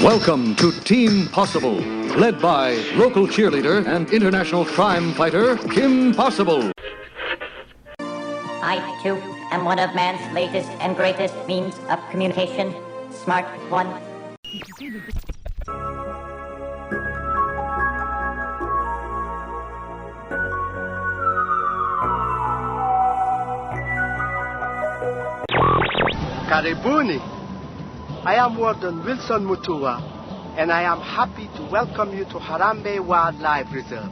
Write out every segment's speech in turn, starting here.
Welcome to Team Possible, led by local cheerleader and international crime fighter, Kim Possible. I, too, am one of man's latest and greatest means of communication. Smart one. Karibuni. I am Warden Wilson Mutua, and I am happy to welcome you to Harambe Wildlife Reserve.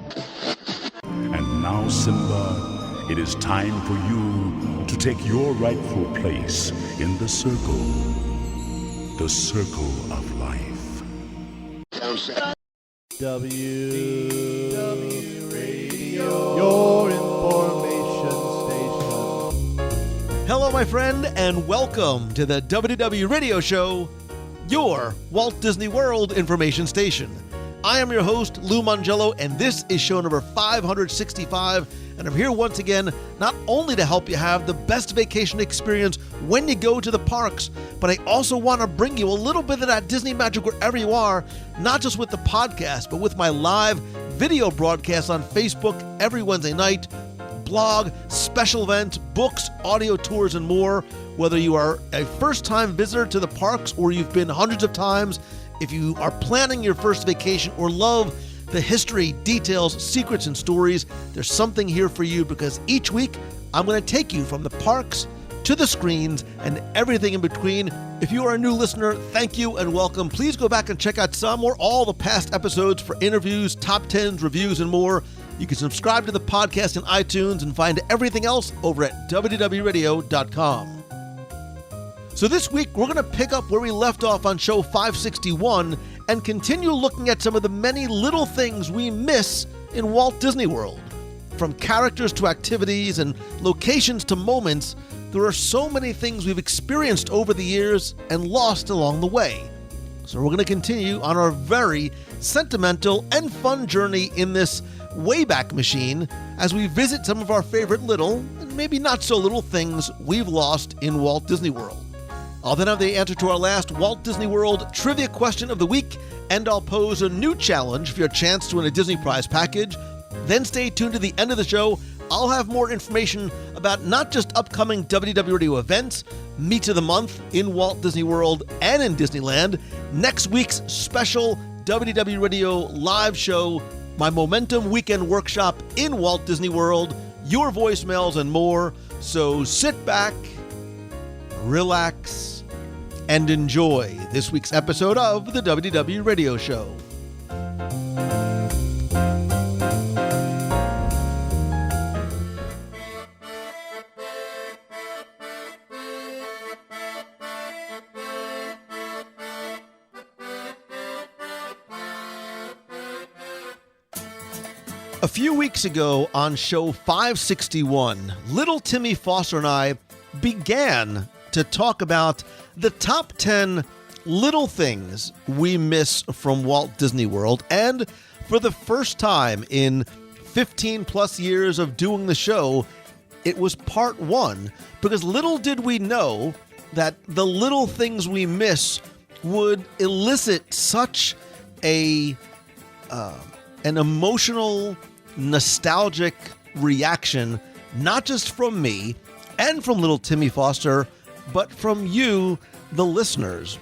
And now, Simba, it is time for you to take your rightful place in the circle of life. WDW Radio, your information station. Hello, my friend, and welcome to the WDW Radio Show, your Walt Disney World information station. I am your host, Lou Mangello, and this is show number 565, and I'm here once again not only to help you have the best vacation experience when you go to the parks, but I also want to bring you a little bit of that Disney magic wherever you are, not just with the podcast, but with my live video broadcasts on Facebook every Wednesday night, blog, special events, books, audio tours, and more. Whether you are a first-time visitor to the parks or you've been hundreds of times, if you are planning your first vacation or love the history, details, secrets, and stories, there's something here for you, because each week I'm going to take you from the parks to the screens and everything in between. If you are a new listener, thank you and welcome. Please go back and check out some or all the past episodes for interviews, top 10s, reviews, and more. You can subscribe to the podcast in iTunes and find everything else over at WDWRadio.com. So this week, we're going to pick up where we left off on show 561 and continue looking at some of the many little things we miss in Walt Disney World. From characters to activities and locations to moments, there are so many things we've experienced over the years and lost along the way. So we're going to continue on our very sentimental and fun journey in this Wayback Machine as we visit some of our favorite little and maybe not so little things we've lost in Walt Disney World. I'll then have the answer to our last Walt Disney World trivia question of the week, and I'll pose a new challenge for your chance to win a Disney Prize package. Then stay tuned to the end of the show. I'll have more information about not just upcoming WDW Radio events, Meets of the Month in Walt Disney World and in Disneyland, next week's special WDW Radio live show, my Momentum Weekend Workshop in Walt Disney World, your voicemails, and more. So sit back, relax, and enjoy this week's episode of the WDW Radio Show. A few weeks ago on show 561, little Timmy Foster and I began to talk about the top 10 little things we miss from Walt Disney World. And for the first time in 15 plus years of doing the show, it was part one, because little did we know that the little things we miss would elicit such an emotional, nostalgic reaction, not just from me and from little Timmy Foster, but from you, the listeners.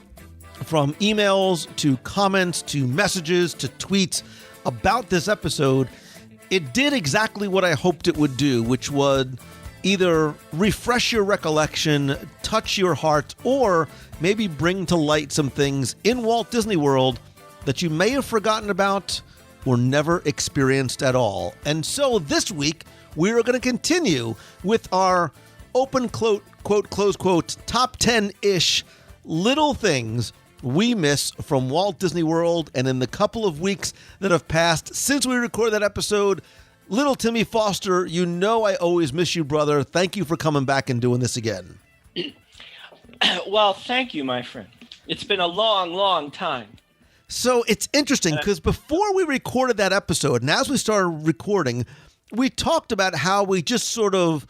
From emails to comments to messages to tweets about this episode, it did exactly what I hoped it would do, which would either refresh your recollection, touch your heart, or maybe bring to light some things in Walt Disney World that you may have forgotten about or never experienced at all. And so this week, we're going to continue with our open quote, close quote, top 10-ish little things we miss from Walt Disney World. And in the couple of weeks that have passed since we recorded that episode, little Timmy Foster, you know I always miss you, brother. Thank you for coming back and doing this again. Well, thank you, my friend. It's been a long, long time. So it's interesting because before we recorded that episode, and as we started recording, we talked about how we just sort of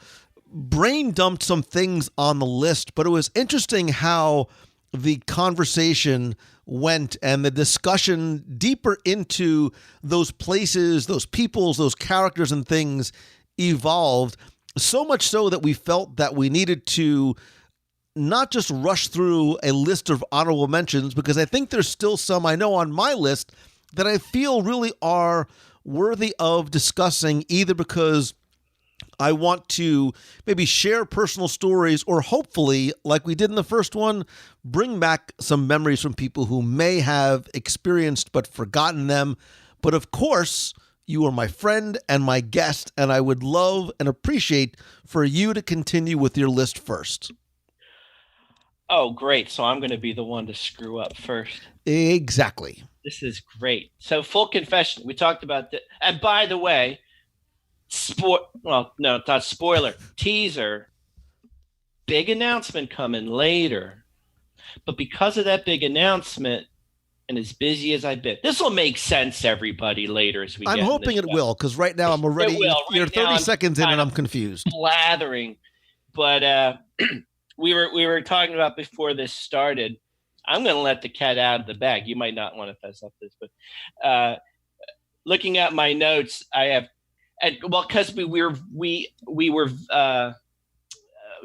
brain dumped some things on the list, but it was interesting how the conversation went and the discussion deeper into those places, those peoples, those characters and things evolved, so much so that we felt that we needed to not just rush through a list of honorable mentions, because I think there's still some I know on my list that I feel really are worthy of discussing, either because I want to maybe share personal stories, or hopefully, like we did in the first one, bring back some memories from people who may have experienced but forgotten them. But of course, you are my friend and my guest, and I would love and appreciate for you to continue with your list first. Oh, great. So I'm going to be the one to screw up first. Exactly. This is great. So full confession, we talked about that. And by the way, well, no, it's not spoiler. Teaser. Big announcement coming later. But because of that big announcement, and as busy as I've been, this will make sense, everybody, later as we I'm get hoping it will, because right now I'm already, you're 30 seconds in and I'm confused. Blathering. But we were talking about before this started, I'm going to let the cat out of the bag. You might not want to fess up this, but looking at my notes, I have, and well, because we were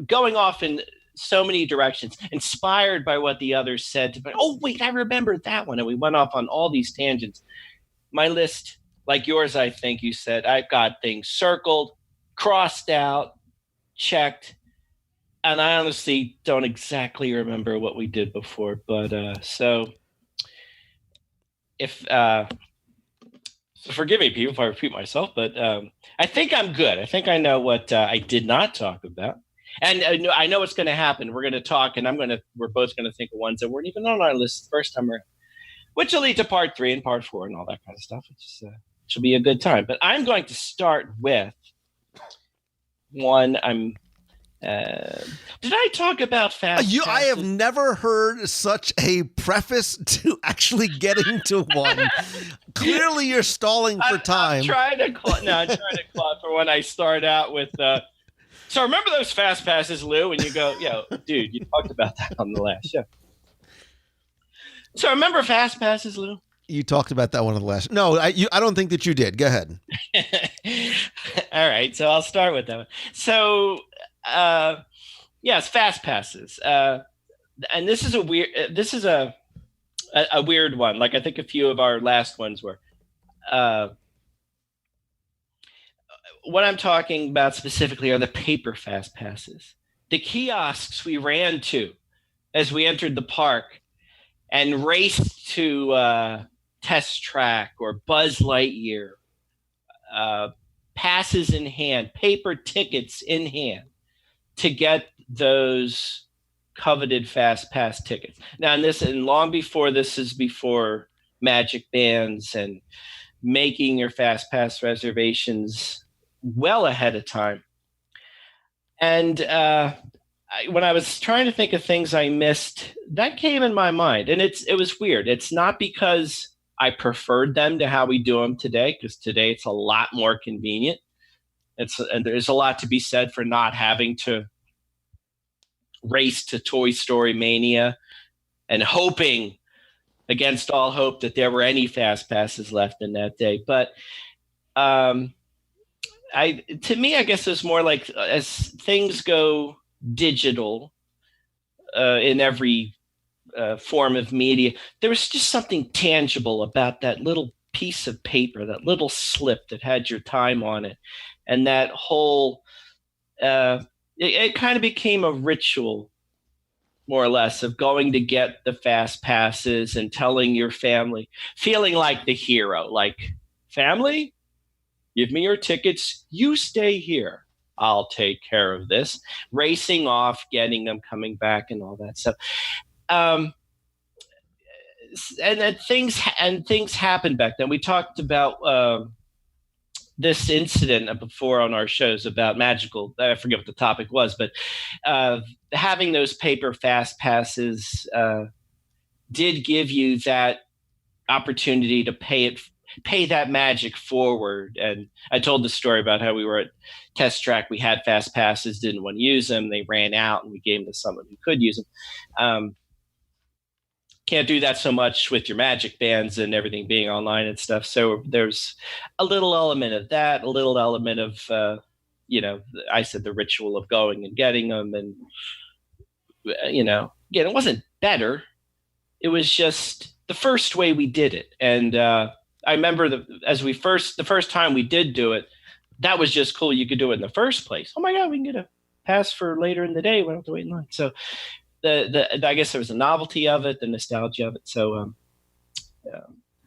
going off in so many directions, inspired by what the others said. But oh wait, I remember that one, and we went off on all these tangents. My list, like yours, I think you said, I've got things circled, crossed out, checked. And I honestly don't exactly remember what we did before, but so if so forgive me, people, if I repeat myself, but I think I'm good. I think I know what I did not talk about, and I know what's going to happen. We're going to talk, and we're both going to think of ones that weren't even on our list the first time around, which will lead to part 3 and part 4 and all that kind of stuff. Which will be a good time. But I'm going to start with one. Did I talk about fast passes? I have never heard such a preface to actually getting to one. Clearly, you're stalling for time. I'm trying to claw for when I start out with. So remember those fast passes, Lou? And you go, "Yo, dude, you talked about that on the last show." So remember fast passes, Lou? You talked about that one on the last. No, I don't think that you did. Go ahead. All right, so I'll start with that one. So. Yes, fast passes. And this is a weird one. Like I think a few of our last ones were. What I'm talking about specifically are the paper fast passes. The kiosks we ran to as we entered the park and raced to Test Track or Buzz Lightyear. Passes in hand, paper tickets in hand, to get those coveted fast pass tickets. Now, and long before this is before magic bands and making your fast pass reservations well ahead of time. And when I was trying to think of things I missed, that came in my mind. And it was weird. It's not because I preferred them to how we do them today, because today it's a lot more convenient. And there's a lot to be said for not having to race to Toy Story Mania and hoping against all hope that there were any fast passes left in that day. But to me, I guess it's more like as things go digital in every form of media, there was just something tangible about that little piece of paper, that little slip that had your time on it. And that whole, it kind of became a ritual, more or less, of going to get the fast passes and telling your family, feeling like the hero, like, family, give me your tickets. You stay here. I'll take care of this. Racing off, getting them, coming back, and all that stuff. And then things happened back then. We talked about this incident before on our shows about magical. I forget what the topic was, but having those paper fast passes did give you that opportunity to pay that magic forward. And I told the story about how we were at Test Track. We had fast passes, didn't want to use them. They ran out, and we gave them to someone who could use them. can't do that so much with your magic bands and everything being online and stuff. So there's a little element of that, a little element of, I said the ritual of going and getting them. And, again, it wasn't better. It was just the first way we did it. And I remember the first time we did do it, that was just cool. You could do it in the first place. Oh my God, we can get a pass for later in the day. We don't have to wait in line. So I guess there was a novelty of it, the nostalgia of it. So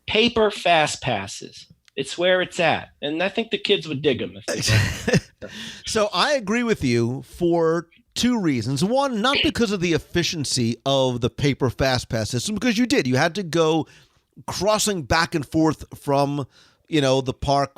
paper fast passes. It's where it's at. And I think the kids would dig them. So I agree with you for two reasons. One, not because of the efficiency of the paper fast pass system, because you had to go crossing back and forth from, the park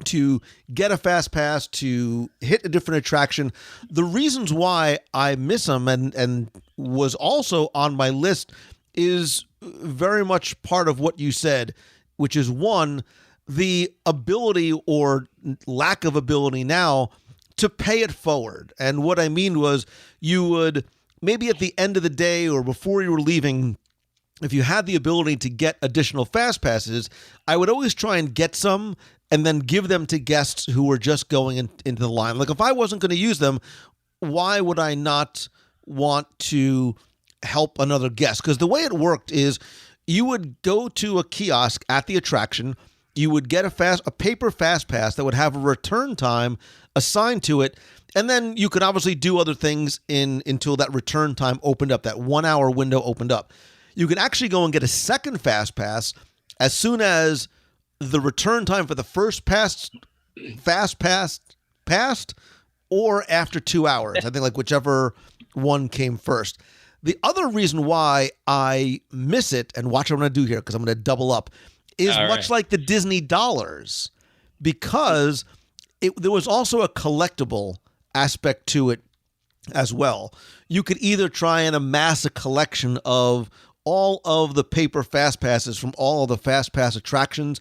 to get a fast pass, to hit a different attraction. The reasons why I miss them and was also on my list is very much part of what you said, which is one, the ability or lack of ability now to pay it forward. And what I mean was you would maybe at the end of the day or before you were leaving, if you had the ability to get additional fast passes, I would always try and get some and then give them to guests who were just going into the line. Like if I wasn't going to use them, why would I not want to help another guest? Because the way it worked is you would go to a kiosk at the attraction, you would get a paper fast pass that would have a return time assigned to it, and then you could obviously do other things until that return time opened up, that 1 hour window opened up. You could actually go and get a second fast pass as soon as the return time for the first fast pass passed, or after 2 hours. I think like whichever one came first. The other reason why I miss it, and watch what I'm going to do here because I'm going to double up, is much like the Disney dollars, because there was also a collectible aspect to it as well. You could either try and amass a collection of all of the paper fast passes from all of the fast pass attractions.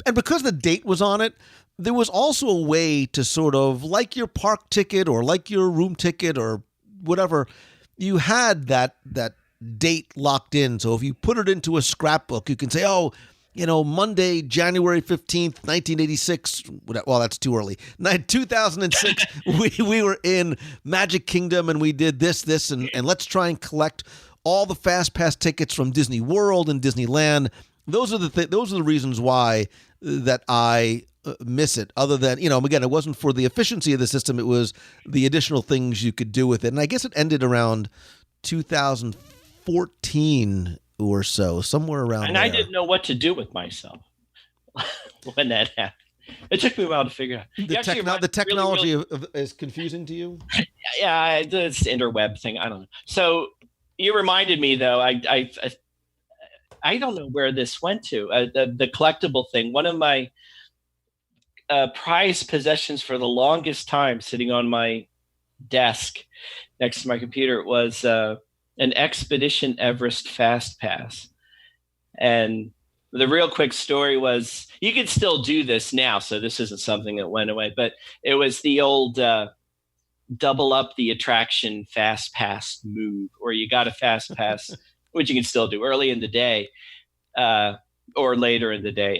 And because the date was on it, there was also a way to sort of, like your park ticket or like your room ticket or whatever, you had that date locked in. So if you put it into a scrapbook, you can say, Monday, January 15th, 1986. Well, that's too early. 2006, we were in Magic Kingdom and we did this, and let's try and collect all the Fast Pass tickets from Disney World and Disneyland. Those are the reasons why that I miss it. Other than, again, it wasn't for the efficiency of the system. It was the additional things you could do with it. And I guess it ended around 2014 or so, somewhere around and there. I didn't know what to do with myself when that happened. It took me a while to figure out. The technology is confusing to you? Yeah, it's the interweb thing. I don't know. So you reminded me, though, I don't know where this went to, the collectible thing. One of my prized possessions for the longest time sitting on my desk next to my computer was an Expedition Everest Fast Pass. And the real quick story was, you can still do this now, so this isn't something that went away, but it was the old double up the attraction fast pass move, or you got a fast pass, which you can still do early in the day or later in the day,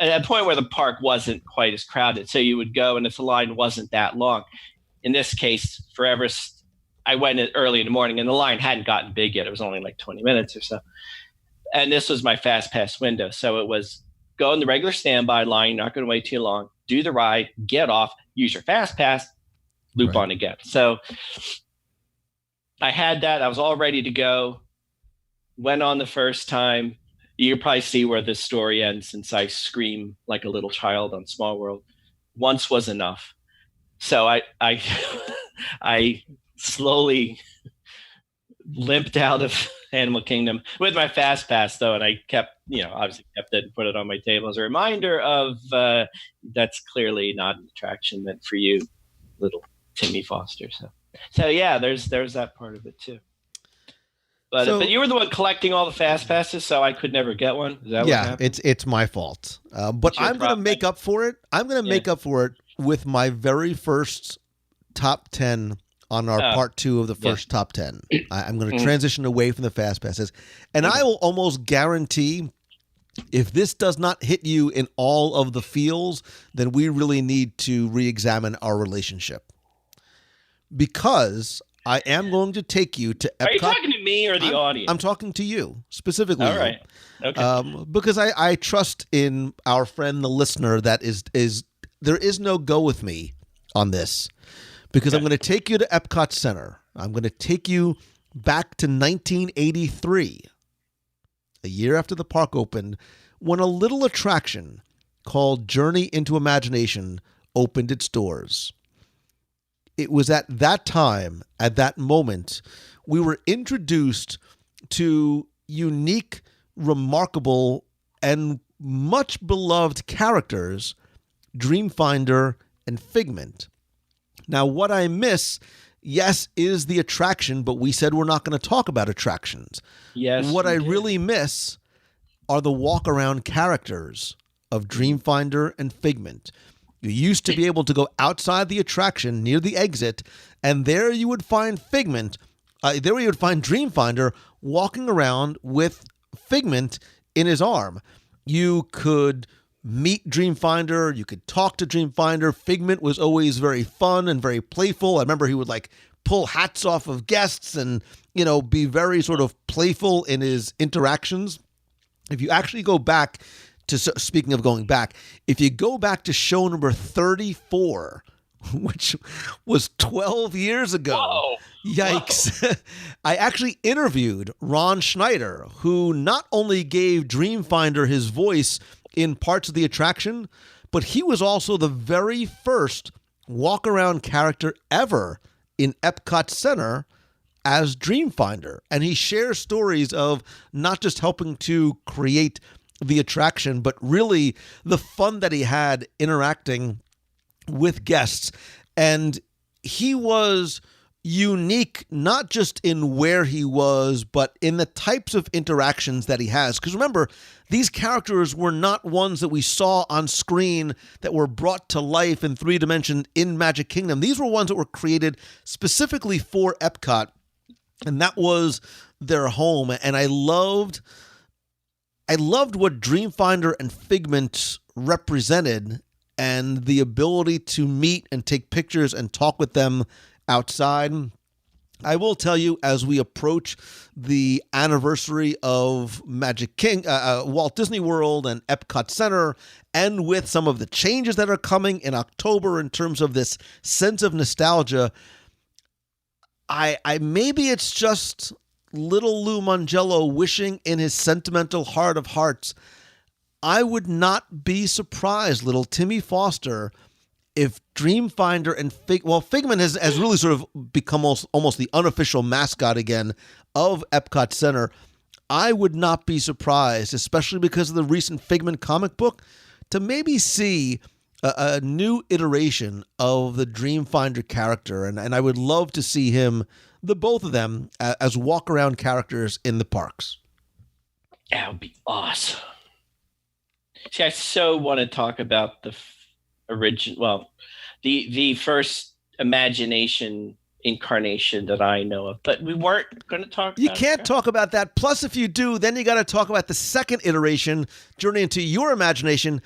at a point where the park wasn't quite as crowded. So you would go, and if the line wasn't that long, in this case, for Everest, I went early in the morning, and the line hadn't gotten big yet. It was only like 20 minutes or so. And this was my fast pass window. So it was go in the regular standby line, not going to wait too long, do the ride, get off, use your fast pass, loop on again. So I had that. I was all ready to go. Went on the first time. You can probably see where this story ends, since I scream like a little child on Small World. Once was enough. So I slowly limped out of Animal Kingdom with my fast pass, though, and I kept, obviously kept it and put it on my table as a reminder of that's clearly not an attraction meant for you, little Timmy Foster. So yeah, there's that part of it too. But you were the one collecting all the fast passes, so I could never get one. Is that what happened? it's my fault. But I'm going to make up for it. I'm going to make up for it with my very first top 10 on our part 2 of the first top 10. I'm going to transition away from the fast passes, and I will almost guarantee if this does not hit you in all of the feels, then we really need to re-examine our relationship, because I am going to take you to Epcot. Are you talking to me or the audience? I'm talking to you specifically. All right. Okay. Because I trust in our friend, the listener, that is there is no go with me on this, because I'm going to take you to Epcot Center. I'm going to take you back to 1983, a year after the park opened, when a little attraction called Journey into Imagination opened its doors. It was at that time, at that moment, we were introduced to unique, remarkable, and much beloved characters, Dreamfinder and Figment. Now, what I miss, yes, is the attraction, but we said we're not going to talk about attractions. Yes. What I really miss are the walk-around characters of Dreamfinder and Figment. You used to be able to go outside the attraction near the exit, and there you would find Figment. There you would find Dreamfinder walking around with Figment in his arm. You could meet Dreamfinder. You could talk to Dreamfinder. Figment was always very fun and very playful. I remember he would like pull hats off of guests and, be very sort of playful in his interactions. If you actually go back to, speaking of going back, if you go back to show number 34, which was 12 years ago. Whoa. Yikes. Whoa. I actually interviewed Ron Schneider, who not only gave Dreamfinder his voice in parts of the attraction, but he was also the very first walk-around character ever in Epcot Center as Dreamfinder. And he shares stories of not just helping to create the attraction, but really the fun that he had interacting with guests. And he was unique, not just in where he was, but in the types of interactions that he has. Because remember, these characters were not ones that we saw on screen that were brought to life in 3 dimensions in Magic Kingdom. These were ones that were created specifically for Epcot, and that was their home. And I loved what Dreamfinder and Figment represented, and the ability to meet and take pictures and talk with them outside. I will tell you, as we approach the anniversary of Walt Disney World and Epcot Center, and with some of the changes that are coming in October in terms of this sense of nostalgia, I maybe it's just little Lou Mongello wishing in his sentimental heart of hearts, I would not be surprised, little Timmy Foster, if Dreamfinder and Figment has really sort of become almost the unofficial mascot again of Epcot Center. I would not be surprised, especially because of the recent Figment comic book, to maybe see a new iteration of the Dreamfinder character. And I would love to see him, the both of them, as walk-around characters in the parks. That would be awesome. See, I so want to talk about the the first Imagination incarnation that I know of, but we weren't going to talk about You can't talk about that. Plus, if you do, then you got to talk about the second iteration, Journey into Your Imagination,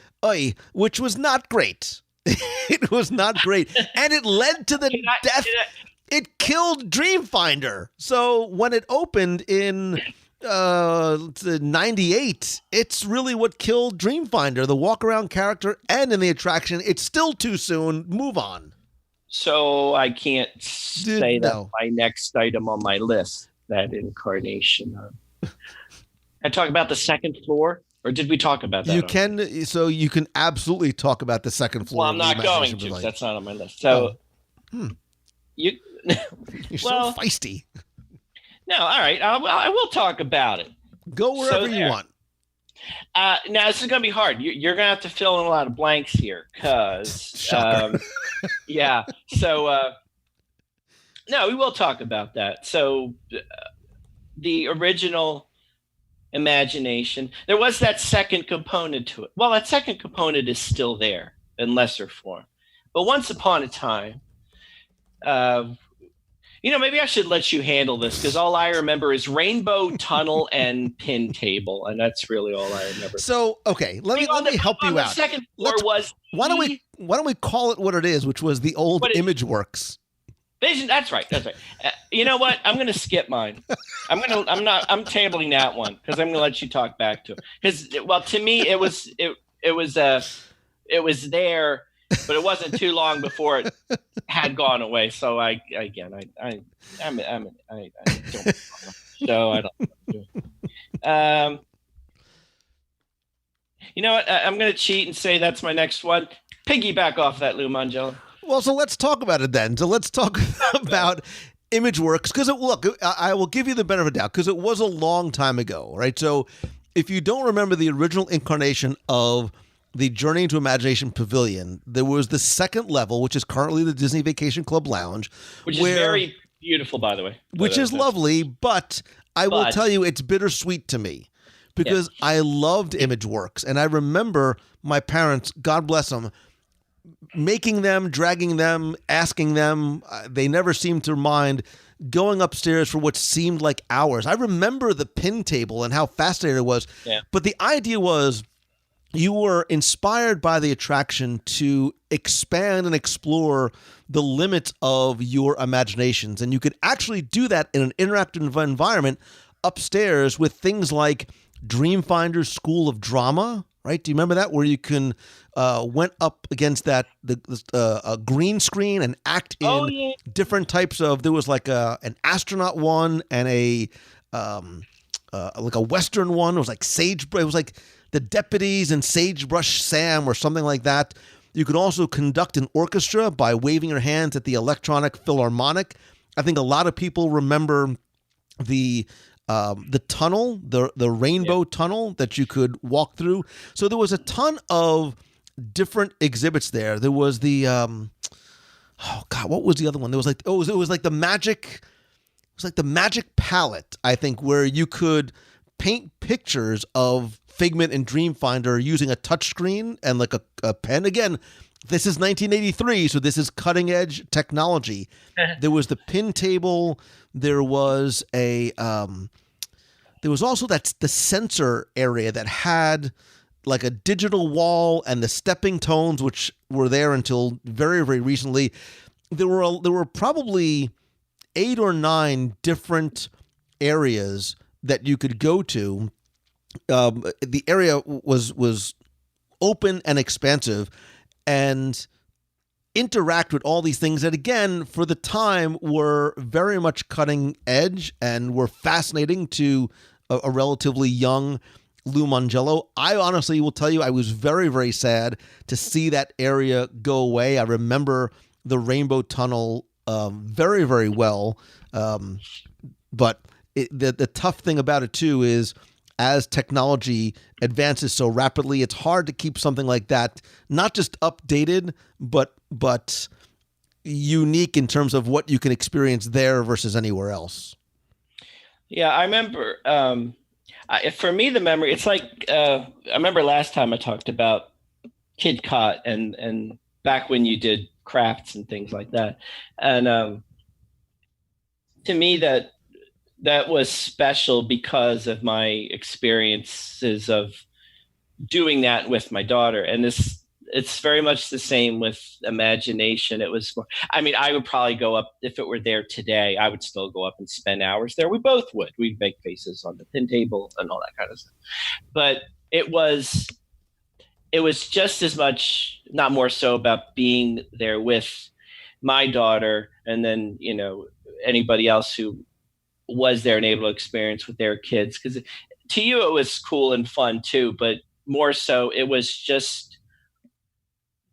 which was not great. It was not great. And it led to the death. It killed Dreamfinder. So when it opened in 98, it's really what killed Dreamfinder, the walk-around character, and in the attraction. It's still too soon. Move on. So I can't say that my next item on my list, that incarnation. I talk about the second floor, or did we talk about that? You can absolutely talk about the second floor. Well, I'm not going to. That's not on my list. So you're so feisty. No, all right. I will talk about it. Go wherever you want. Now, this is going to be hard. You're going to have to fill in a lot of blanks here because, yeah. So, no, we will talk about that. So, the original Imagination, there was that second component to it. Well, that second component is still there in lesser form. But once upon a time, Maybe I should let you handle this because all I remember is Rainbow Tunnel and Pin Table, and that's really all I remember. So, okay, let me help you the out. Second floor was why don't we call it what it is, which was the old ImageWorks. Vision. That's right. You know what? I'm going to skip mine. I'm tabling that one because I'm going to let you talk back to it. Because, well, to me, it was there, but it wasn't too long before it had gone away. So I don't. So I don't. You know what? I'm going to cheat and say that's my next one. Piggyback off that, Lou Mangello. Well, so let's talk about it then. So let's talk about ImageWorks, because look, I will give you the benefit of the doubt because it was a long time ago, right? So if you don't remember the original incarnation of the Journey into Imagination Pavilion, there was the second level, which is currently the Disney Vacation Club Lounge. Which is very beautiful, by the way. Which is lovely, but I will tell you it's bittersweet to me because I loved ImageWorks. And I remember my parents, God bless them, making them, dragging them, asking them. They never seemed to mind going upstairs for what seemed like hours. I remember the pin table and how fascinating it was. Yeah. But the idea was you were inspired by the attraction to expand and explore the limits of your imaginations. And you could actually do that in an interactive environment upstairs with things like Dreamfinder's School of Drama, right? Do you remember that? Where you can went up against that a green screen and act in different types of. There was like an astronaut one and a like a Western one. It was like It was like the Deputies and Sagebrush Sam or something like that. You could also conduct an orchestra by waving your hands at the Electronic Philharmonic. I think a lot of people remember the tunnel, the rainbow tunnel that you could walk through. So there was a ton of different exhibits there. There was the what was the other one? There was like it was like the magic. It was like the magic palette, I think, where you could paint pictures of Figment and Dreamfinder using a touchscreen and like a pen. Again, this is 1983, so this is cutting edge technology. There was the pin table. There was there was also the sensor area that had like a digital wall and the stepping tones, which were there until very, very recently. There were probably 8 or 9 different areas that you could go to. The area was open and expansive and interact with all these things that, again, for the time were very much cutting edge and were fascinating to a relatively young Lou Mangello. I honestly will tell you, I was very, very sad to see that area go away. I remember the Rainbow Tunnel very, very well. But the tough thing about it, too, is as technology advances so rapidly, it's hard to keep something like that not just updated, but unique in terms of what you can experience there versus anywhere else. Yeah, I remember. For me, the memory, it's like I remember last time I talked about Kid Cot and back when you did crafts and things like that, and to me that was special because of my experiences of doing that with my daughter. And it's very much the same with imagination. It was more, I mean, I would probably go up, if it were there today, I would still go up and spend hours there. We both would. We'd make faces on the pin table and all that kind of stuff. But it was just as much, not more so, about being there with my daughter and then, anybody else who was there and able to experience with their kids. Because to you, it was cool and fun too, but more so, it was just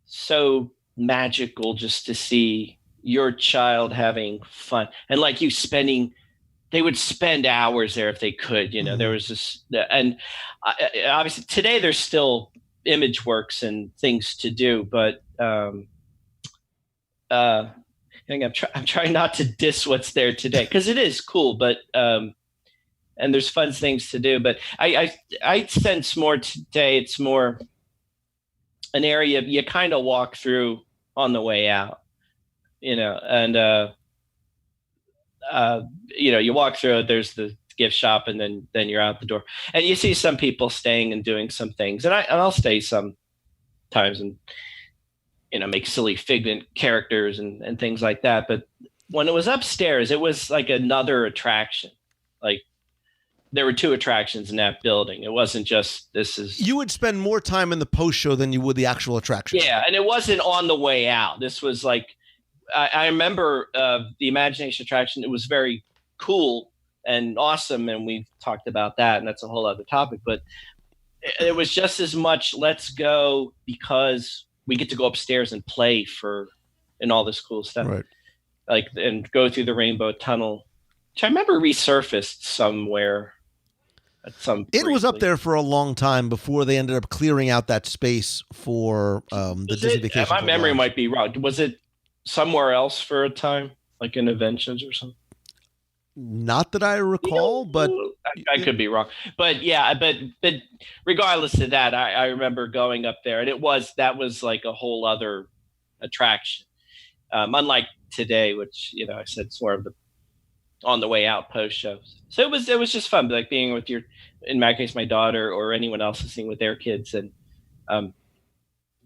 so magical just to see your child having fun. And like you they would spend hours there if they could, there was this, and obviously today there's still ImageWorks and things to do, but I'm trying not to diss what's there today because it is cool, but and there's fun things to do. But I sense more today. It's more an area you kind of walk through on the way out, and you walk through it, there's the gift shop, and then you're out the door, and you see some people staying and doing some things, and I'll stay sometimes and make silly Figment characters and things like that. But when it was upstairs, it was like another attraction. Like there were two attractions in that building. It wasn't just You would spend more time in the post show than you would the actual attraction. Yeah, and it wasn't on the way out. This was like I remember the Imagination attraction. It was very cool and awesome, and we've talked about that, and that's a whole other topic. But it was just as much let's go because we get to go upstairs and play and all this cool stuff. Right. Like, and go through the Rainbow Tunnel, which I remember resurfaced somewhere at some It was up there for a long time before they ended up clearing out that space for the Disney Vacation. My memory might be wrong. Was it somewhere else for a time, like in Inventions or something? Not that I recall, but I could be wrong. But yeah, but regardless of that, I remember going up there, and that was like a whole other attraction. Unlike today, which I said it's more of the on the way out post shows. So it was just fun, like being with in my case, my daughter or anyone else listening with their kids, and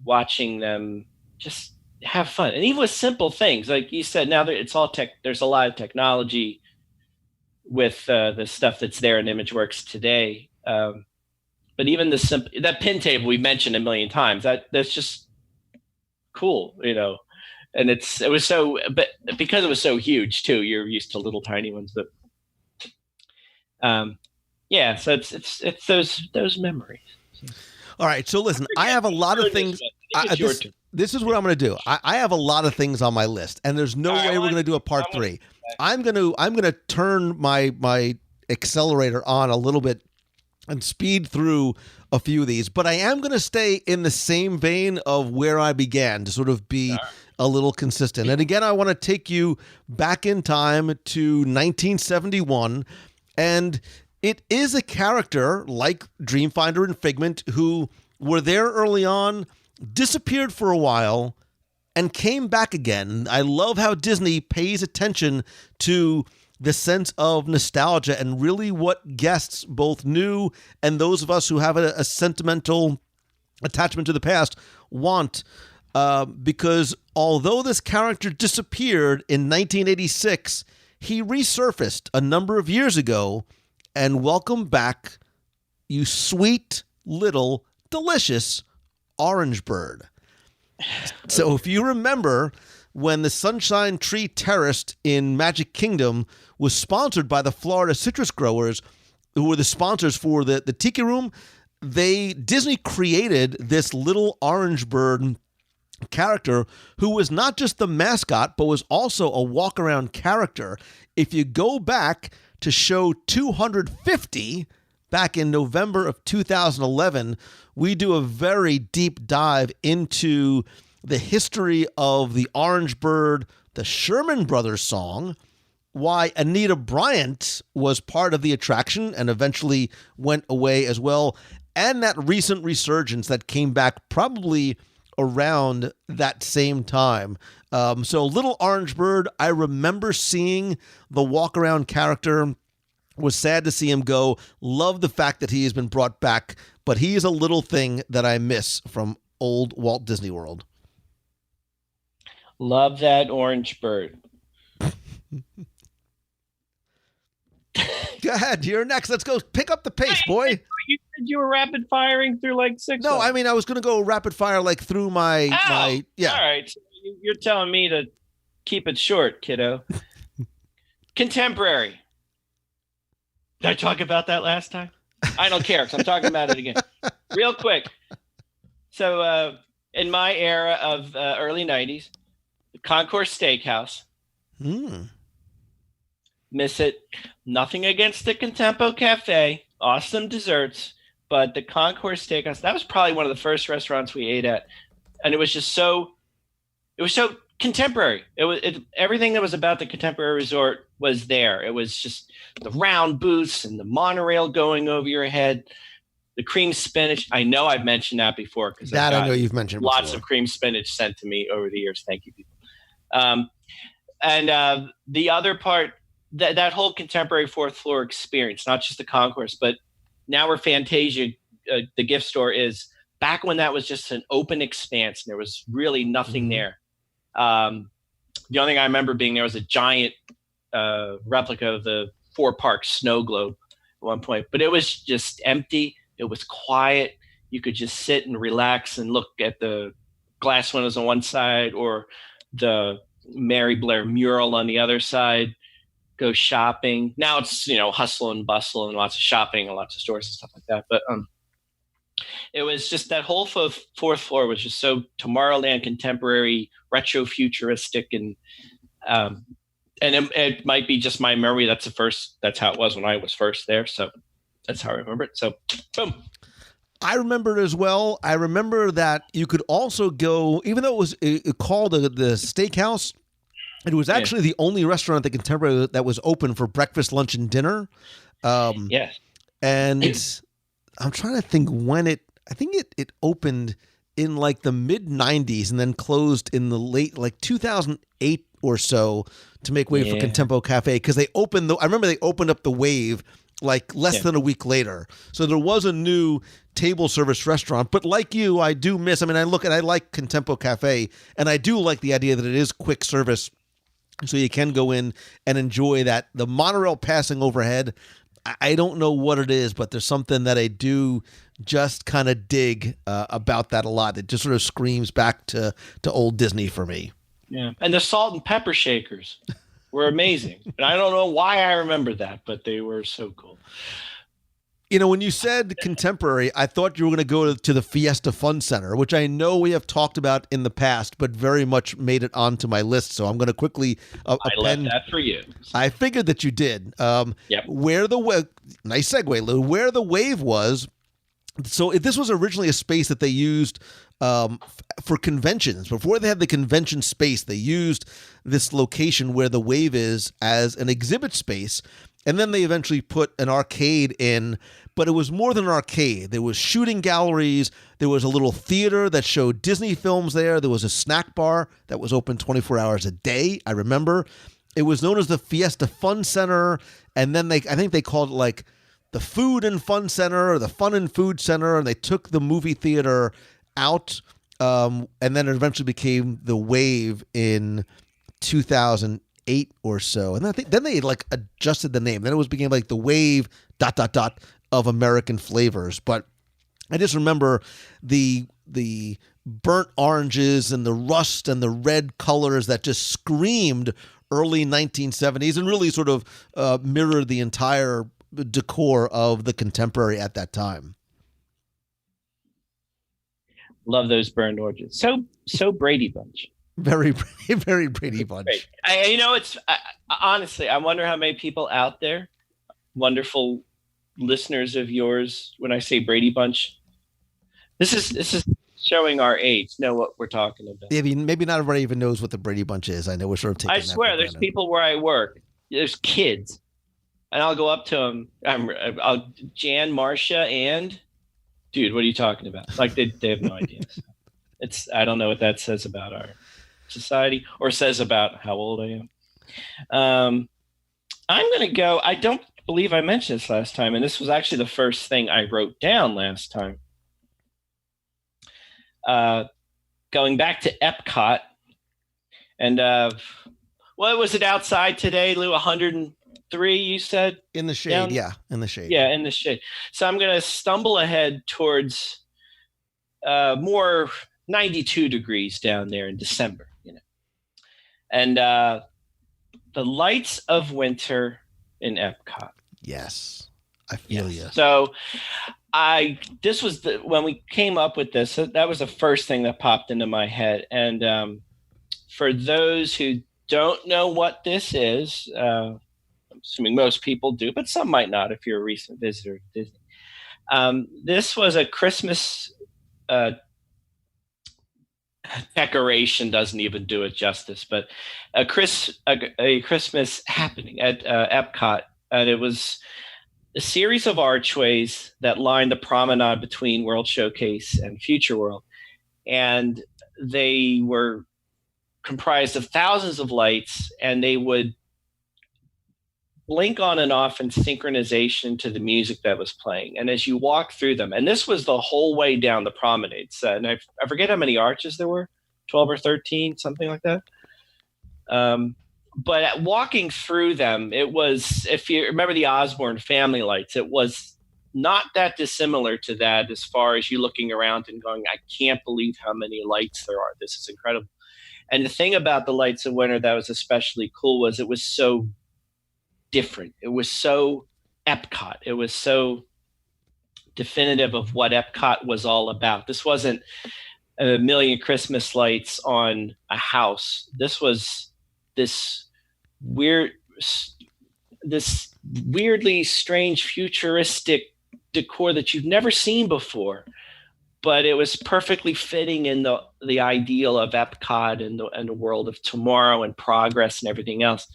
watching them just have fun. And even with simple things, like you said, now that it's all tech, there's a lot of technology with the stuff that's there in ImageWorks today. But even that pin table we mentioned a million times, that's just cool, and it was so, but because it was so huge too, you're used to little tiny ones, but yeah, so it's those memories. All right. So listen, I have a lot of things. This is what I'm going to do. I have a lot of things on my list, and there's no way we're going to do a part 3. I'm going to turn my accelerator on a little bit and speed through a few of these, but I am going to stay in the same vein of where I began to sort of be a little consistent. And again, I want to take you back in time to 1971, and it is a character like Dreamfinder and Figment who were there early on, disappeared for a while, and came back again. I love how Disney pays attention to the sense of nostalgia and really what guests, both new and those of us who have a sentimental attachment to the past, want. Because although this character disappeared in 1986, he resurfaced a number of years ago, and welcome back, you sweet little delicious orange bird. So if you remember when the Sunshine Tree Terrace in Magic Kingdom was sponsored by the Florida citrus growers, who were the sponsors for the Tiki Room, Disney created this little orange bird character who was not just the mascot, but was also a walk-around character. If you go back to show 250, back in November of 2011, we do a very deep dive into the history of the orange bird, the Sherman Brothers song, why Anita Bryant was part of the attraction and eventually went away as well, and that recent resurgence that came back probably around that same time. So Little Orange Bird, I remember seeing the walk-around character. Was sad to see him go. Love the fact that he has been brought back, but he is a little thing that I miss from old Walt Disney World. Love that orange bird. Go ahead, you're next. Let's go pick up the pace, boy. You said you were rapid firing through like 6. No, I mean I was going to go rapid fire like through my yeah. All right, so you're telling me to keep it short, kiddo. Contemporary. Did I talk about that last time? I don't care because I'm talking about it again. Real quick. So in my era of early 90s, the Concourse Steakhouse. Miss it. Nothing against the Contempo Cafe. Awesome desserts. But the Concourse Steakhouse, that was probably one of the first restaurants we ate at. And it was just so contemporary. Everything that was about the Contemporary Resort was there. It was just the round booths and the monorail going over your head, the cream spinach. I know I've mentioned that before because I know you've mentioned lots of cream spinach sent to me over the years. Thank you, people. And the other part that whole contemporary fourth floor experience, not just the concourse, but now where Fantasia, the gift store is, back when that was just an open expanse and there was really nothing there. The only thing I remember being there was a giant replica of the Four Parks snow globe at one point, but it was just empty. It was quiet. You could just sit and relax and look at the glass windows on one side or the Mary Blair mural on the other side, go shopping. Now it's, hustle and bustle and lots of shopping and lots of stores and stuff like that. But it was just that whole fourth floor was just so Tomorrowland, contemporary, retro futuristic. And it might be just my memory. That's how it was when I was first there. So that's how I remember it. So boom. I remember it as well. I remember that you could also go, even though it was called the Steakhouse, it was actually the only restaurant at the Contemporary that was open for breakfast, lunch, and dinner. Yes. And I'm trying to think when I think it opened in like the mid 90s and then closed in the late, like 2008 or so to make way for Contempo Cafe. Because I remember they opened up the Wave like less than a week later. So there was a new table service restaurant. But like you, I do miss, I like Contempo Cafe, and I do like the idea that it is quick service. So you can go in and enjoy that. The monorail passing overhead, I don't know what it is, but there's something that I do just kind of dig about that a lot. It just sort of screams back to old Disney for me. Yeah, and the salt and pepper shakers were amazing. And I don't know why I remember that, but they were so cool. When you said contemporary, I thought you were going to go to the Fiesta Fun Center, which I know we have talked about in the past, but very much made it onto my list. So I'm going to quickly I left that for you. I figured that you did. Yep. Nice segue, Lou. Where the Wave was. So this was originally a space that they used for conventions. Before they had the convention space, they used this location where the Wave is as an exhibit space. And then they eventually put an arcade in, but it was more than an arcade. There was shooting galleries. There was a little theater that showed Disney films there. There was a snack bar that was open 24 hours a day. I remember it was known as the Fiesta Fun Center. And then I think they called it like the Food and Fun Center or the Fun and Food Center. And they took the movie theater out. And then it eventually became the Wave in 2008 or so, and I think then they like adjusted the name. Then it became like the Wave ... of American Flavors. But I just remember the burnt oranges and the rust and the red colors that just screamed early 1970s and really sort of mirrored the entire decor of the Contemporary at that time. Love those burned oranges. So Brady Bunch. Very, very Brady Bunch. It's honestly, I wonder how many people out there, wonderful listeners of yours, when I say Brady Bunch, this is showing our age, know what we're talking about. Yeah, maybe not everybody even knows what the Brady Bunch is. I know we're sort of taking. I swear, there's people where I work. There's kids, and I'll go up to them. I'll Jan, Marcia, and dude, what are you talking about? Like they have no idea. I don't know what that says about our society or says about how old I am. I'm going to go. I don't believe I mentioned this last time, and this was actually the first thing I wrote down last time. Going back to Epcot, and what was it outside today, Lou? 103, you said? In the shade, yeah, in the shade. Yeah, in the shade. So I'm going to stumble ahead towards more 92 degrees down there in December, and the lights of winter in Epcot. Yes, I feel you. So this was when we came up with this, that was the first thing that popped into my head. And for those who don't know what this is, I'm assuming most people do, but some might not if you're a recent visitor to Disney. This was a Christmas decoration, doesn't even do it justice, but a Christmas happening at Epcot, and it was a series of archways that lined the promenade between World Showcase and Future World, and they were comprised of thousands of lights, and they would blink on and off and synchronization to the music that was playing. And as you walk through them, and this was the whole way down the promenades, and I forget how many arches there were, 12 or 13, something like that. But at walking through them, it was, if you remember the Osborne family lights, it was not that dissimilar to that as far as you looking around and going, I can't believe how many lights there are. This is incredible. And the thing about the Lights of Winter that was especially cool was it was so different. It was so Epcot. It was so definitive of what Epcot was all about. This wasn't a million Christmas lights on a house. This was this weirdly strange futuristic decor that you've never seen before, but it was perfectly fitting in the ideal of Epcot and the world of tomorrow and progress and everything else.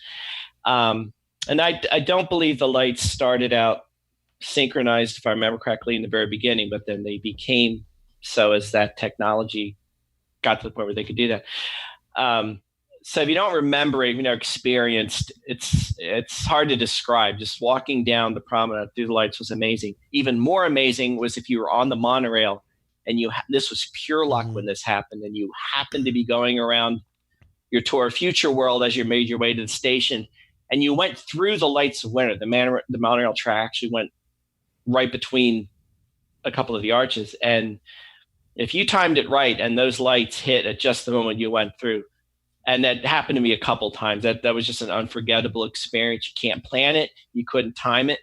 And I don't believe the lights started out synchronized, if I remember correctly, in the very beginning, but then they became so as that technology got to the point where they could do that. So if you don't remember it, experienced, it's hard to describe. Just walking down the promenade through the lights was amazing. Even more amazing was if you were on the monorail and this was pure luck when this happened, and you happened to be going around your tour of Future World as you made your way to the station, and you went through the Lights of Winter. The monorail track actually went right between a couple of the arches, and if you timed it right and those lights hit at just the moment you went through, and that happened to me a couple times. That was just an unforgettable experience. You can't plan it. You couldn't time it.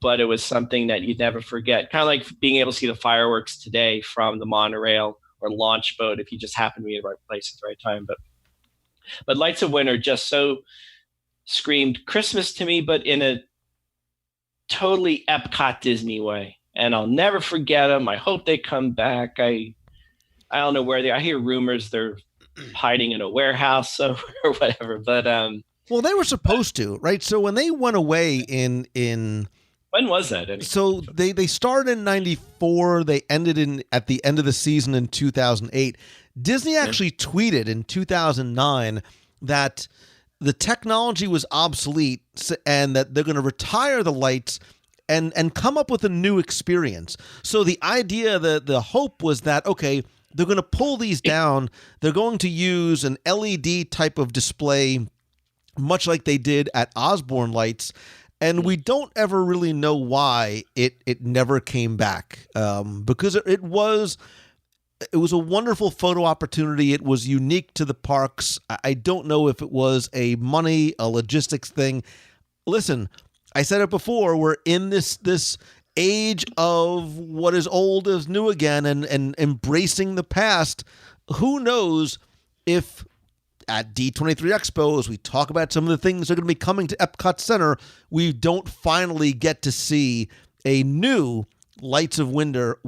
But it was something that you'd never forget. Kind of like being able to see the fireworks today from the monorail or launch boat if you just happen to be in the right place at the right time. But Lights of Winter just so screamed Christmas to me, but in a totally Epcot Disney way. And I'll never forget them. I hope they come back. I don't know where they are. I hear rumors they're hiding in a warehouse or whatever, but well, they were supposed to, right? So when they went away in when was that anyway? So they started in 94, they ended at the end of the season in 2008. Disney actually tweeted in 2009 that the technology was obsolete and that they're going to retire the lights and come up with a new experience. So the idea, the hope was that, okay, they're going to pull these down. They're going to use an LED type of display, much like they did at Osborne Lights. And we don't ever really know why it never came back, because it was a wonderful photo opportunity. It was unique to the parks. I don't know if it was a logistics thing. Listen, I said it before. We're in this age of what is old is new again, and embracing the past. Who knows if at D23 Expo, as we talk about some of the things that are going to be coming to Epcot Center, we don't finally get to see a new Light of Winter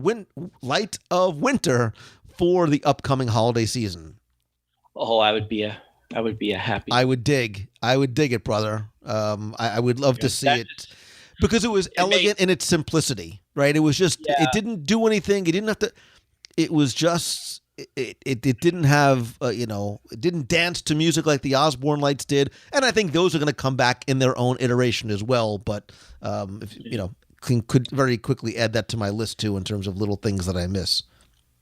for the upcoming holiday season. Oh, I would be a happy. I would dig it, brother. I would love to see it. Because it was elegant in its simplicity, right? It was just, it didn't do anything. It didn't have to, it was just, it didn't have, it didn't dance to music like the Osborne Lights did. And I think those are going to come back in their own iteration as well. But, could very quickly add that to my list too, in terms of little things that I miss.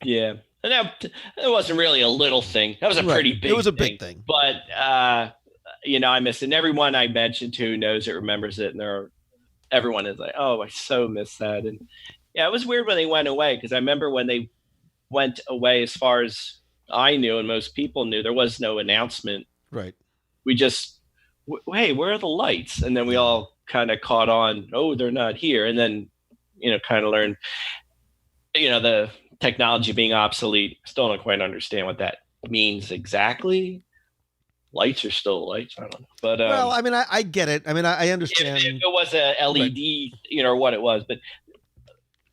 Yeah. And that wasn't really a little thing. That was a pretty big thing. It was a big thing. But, I miss it. And everyone I mentioned who knows it, remembers it. And everyone is like, oh, I so miss that. And yeah, it was weird when they went away, because I remember when they went away, as far as I knew and most people knew, there was no announcement. Right. We just, hey, where are the lights? And then we all kind of caught on, oh, they're not here. And then, kind of learned, the technology being obsolete. Still don't quite understand what that means exactly. Lights are still lights. I don't know. But well, I mean, I get it. I mean, I understand. If it was a LED, or what it was,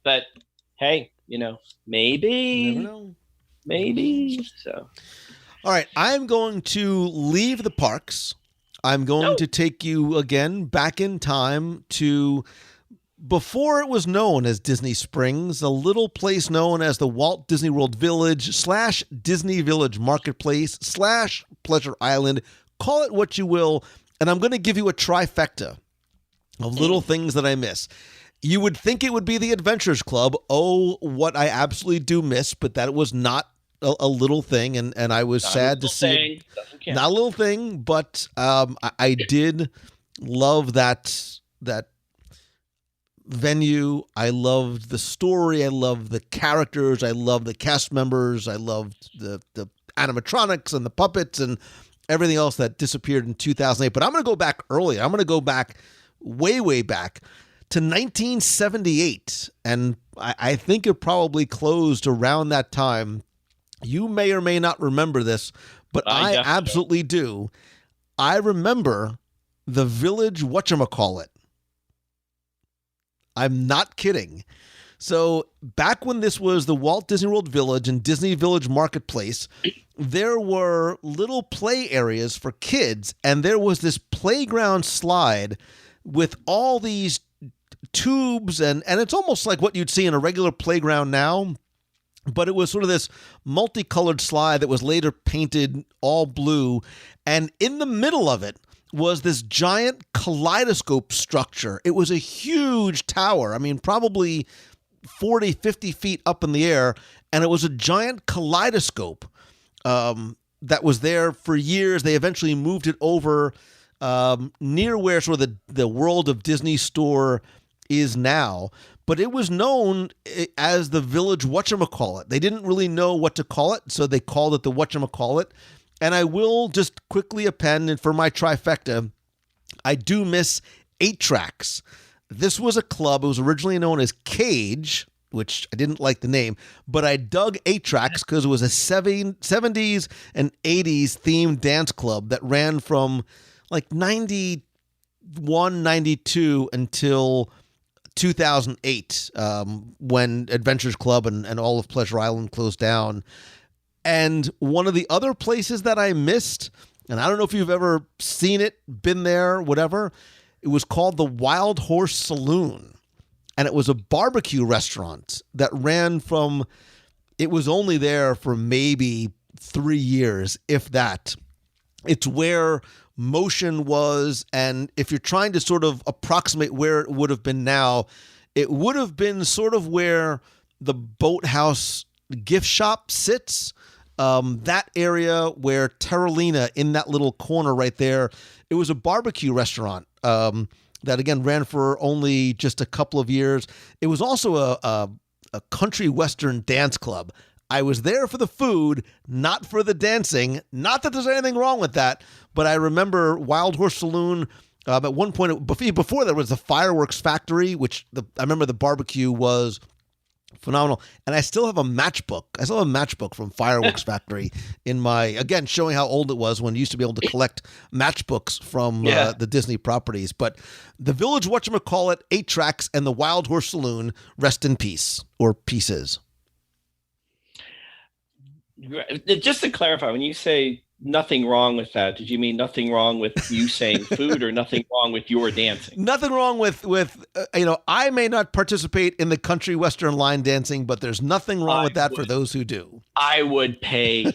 but hey, maybe. Never know. Maybe. So. All right, I'm going to leave the parks. I'm going to take you again back in time to before it was known as Disney Springs, a little place known as the Walt Disney World Village / Disney Village Marketplace / Pleasure Island. Call it what you will, and I'm going to give you a trifecta of little things that I miss. You would think it would be the Adventures Club. Oh, what I absolutely do miss, but that was not a little thing, and I was sad to see it. Not a little thing, but I did love that venue. I loved the story. I loved the characters. I loved the cast members. I loved the animatronics and the puppets and everything else that disappeared in 2008. But I'm going to go back earlier. I'm going to go back way back to 1978, and I think it probably closed around that time. You may or may not remember this, but I absolutely do. I remember the Village whatchamacallit. I'm not kidding. So back when this was the Walt Disney World Village and Disney Village Marketplace, there were little play areas for kids, and there was this playground slide with all these tubes, and it's almost like what you'd see in a regular playground now, but it was sort of this multicolored slide that was later painted all blue, and in the middle of it was this giant kaleidoscope structure. It was a huge tower. I mean, probably 40, 50 feet up in the air, and it was a giant kaleidoscope that was there for years. They eventually moved it over near where sort of the World of Disney store is now, but it was known as the Village whatchamacallit. They didn't really know what to call it, so they called it the whatchamacallit. And I will just quickly append, and for my trifecta, I do miss 8 Tracks. This was a club. It was originally known as Cage, which I didn't like the name, but I dug 8 Tracks because it was a 70s and 80s themed dance club that ran from like 91, 92 until 2008, when Adventures Club and all of Pleasure Island closed down. And one of the other places that I missed, and I don't know if you've ever seen it, been there, whatever, it was called the Wild Horse Saloon. And it was a barbecue restaurant that ran from, it was only there for maybe 3 years, if that. It's where Motion was, and if you're trying to sort of approximate where it would have been now, it would have been sort of where the Boathouse gift shop sits. That area where Terralina, in that little corner right there, it was a barbecue restaurant that, again, ran for only just a couple of years. It was also a country western dance club. I was there for the food, not for the dancing. Not that there's anything wrong with that, but I remember Wild Horse Saloon. At one point, before there was the Fireworks Factory, which I remember the barbecue was phenomenal. And I still have a matchbook. I still have a matchbook from Fireworks Factory in my, again, showing how old it was when you used to be able to collect matchbooks from the Disney properties. But the Village whatchamacallit, 8 Tracks, and the Wild Horse Saloon, rest in peace, or pieces. Just to clarify, when you say nothing wrong with that, did you mean nothing wrong with you saying food, or nothing wrong with your dancing? Nothing wrong with I may not participate in the country western line dancing, but there's nothing wrong with that for those who do. I would pay,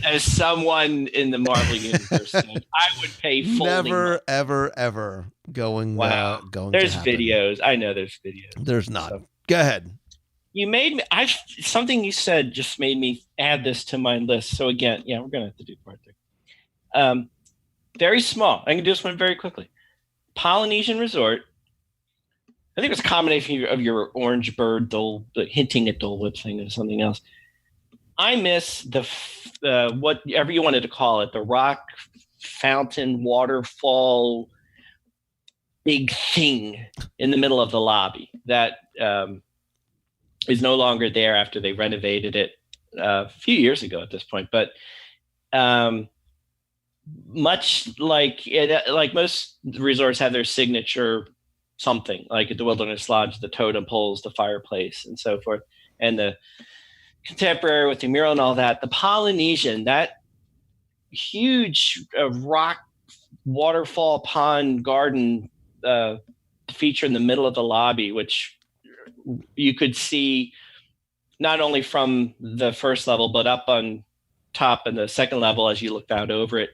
as someone in the Marvel universe said, I would pay full. Never, ever going. Wow. Going. There's to happen. videos. I know there's videos. There's not. So. Go ahead. You made me. Something you said just made me add this to my list. So again, we're gonna have to do part 3. Very small. I can do this one very quickly. Polynesian Resort. I think it was a combination of your Orange Bird Dole, hinting at Dole Whip thing, or something else. I miss the whatever you wanted to call it, the rock fountain waterfall big thing in the middle of the lobby that. Is no longer there after they renovated it a few years ago at this point. But much like most resorts have their signature something, like at the Wilderness Lodge, the totem poles, the fireplace, and so forth, and the contemporary with the mural and all that. The Polynesian, that huge rock waterfall pond garden feature in the middle of the lobby, which you could see not only from the first level, but up on top and the second level as you looked out over it.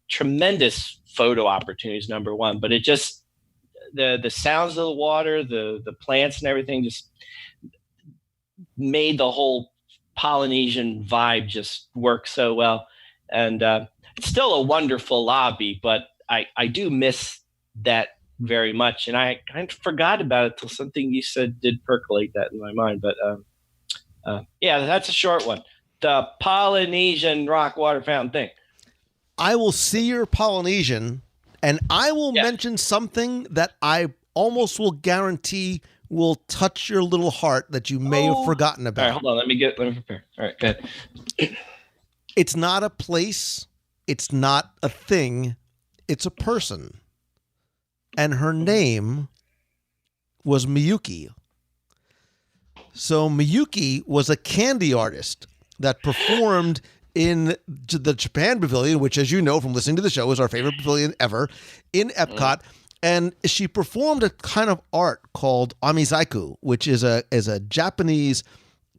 Tremendous photo opportunities, number one, but it just the sounds of the water, the plants and everything just made the whole Polynesian vibe just work so well. And it's still a wonderful lobby, but I do miss that very much. And I kind of forgot about it till something you said did percolate that in my mind. But yeah, that's a short one. The Polynesian rock water fountain thing. I will see your Polynesian, and I will mention something that I almost will guarantee will touch your little heart that you may have forgotten about. All right, hold on. Let me prepare. All right, go ahead. It's not a place. It's not a thing. It's a person. And her name was Miyuki. So Miyuki was a candy artist that performed in the Japan Pavilion, which, as you know from listening to the show, is our favorite pavilion ever, in Epcot. And she performed a kind of art called amizaiku, which is a Japanese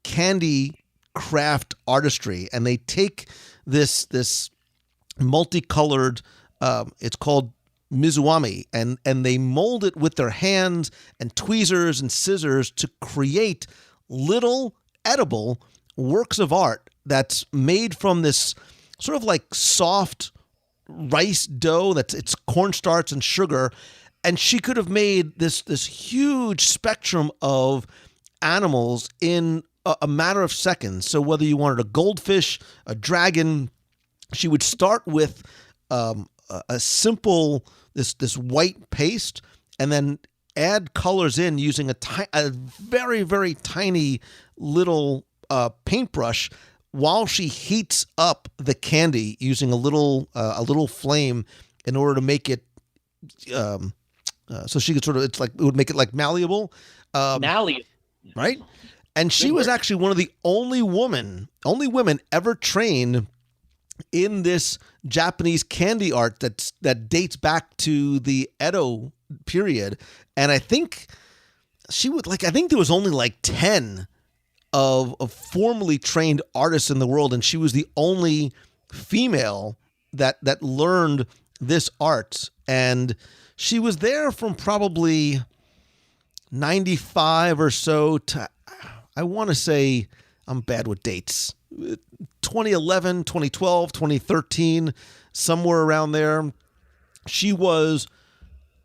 candy craft artistry. And they take this multicolored, it's called mizuami, and they mold it with their hands and tweezers and scissors to create little edible works of art that's made from this sort of like soft rice dough it's cornstarch and sugar. And she could have made this huge spectrum of animals in a matter of seconds. So whether you wanted a goldfish, a dragon, she would start with a simple this white paste, and then add colors in using a very, very tiny little paintbrush while she heats up the candy using a little flame in order to make it so she could it would make it like malleable. Malleable. Right? And she was actually one of the only women ever trained in this Japanese candy art that dates back to the Edo period. And I think there was only like 10 of formally trained artists in the world, and she was the only female that learned this art. And she was there from probably 95 or so to, I want to say, I'm bad with dates, 2011, 2012, 2013, somewhere around there. She was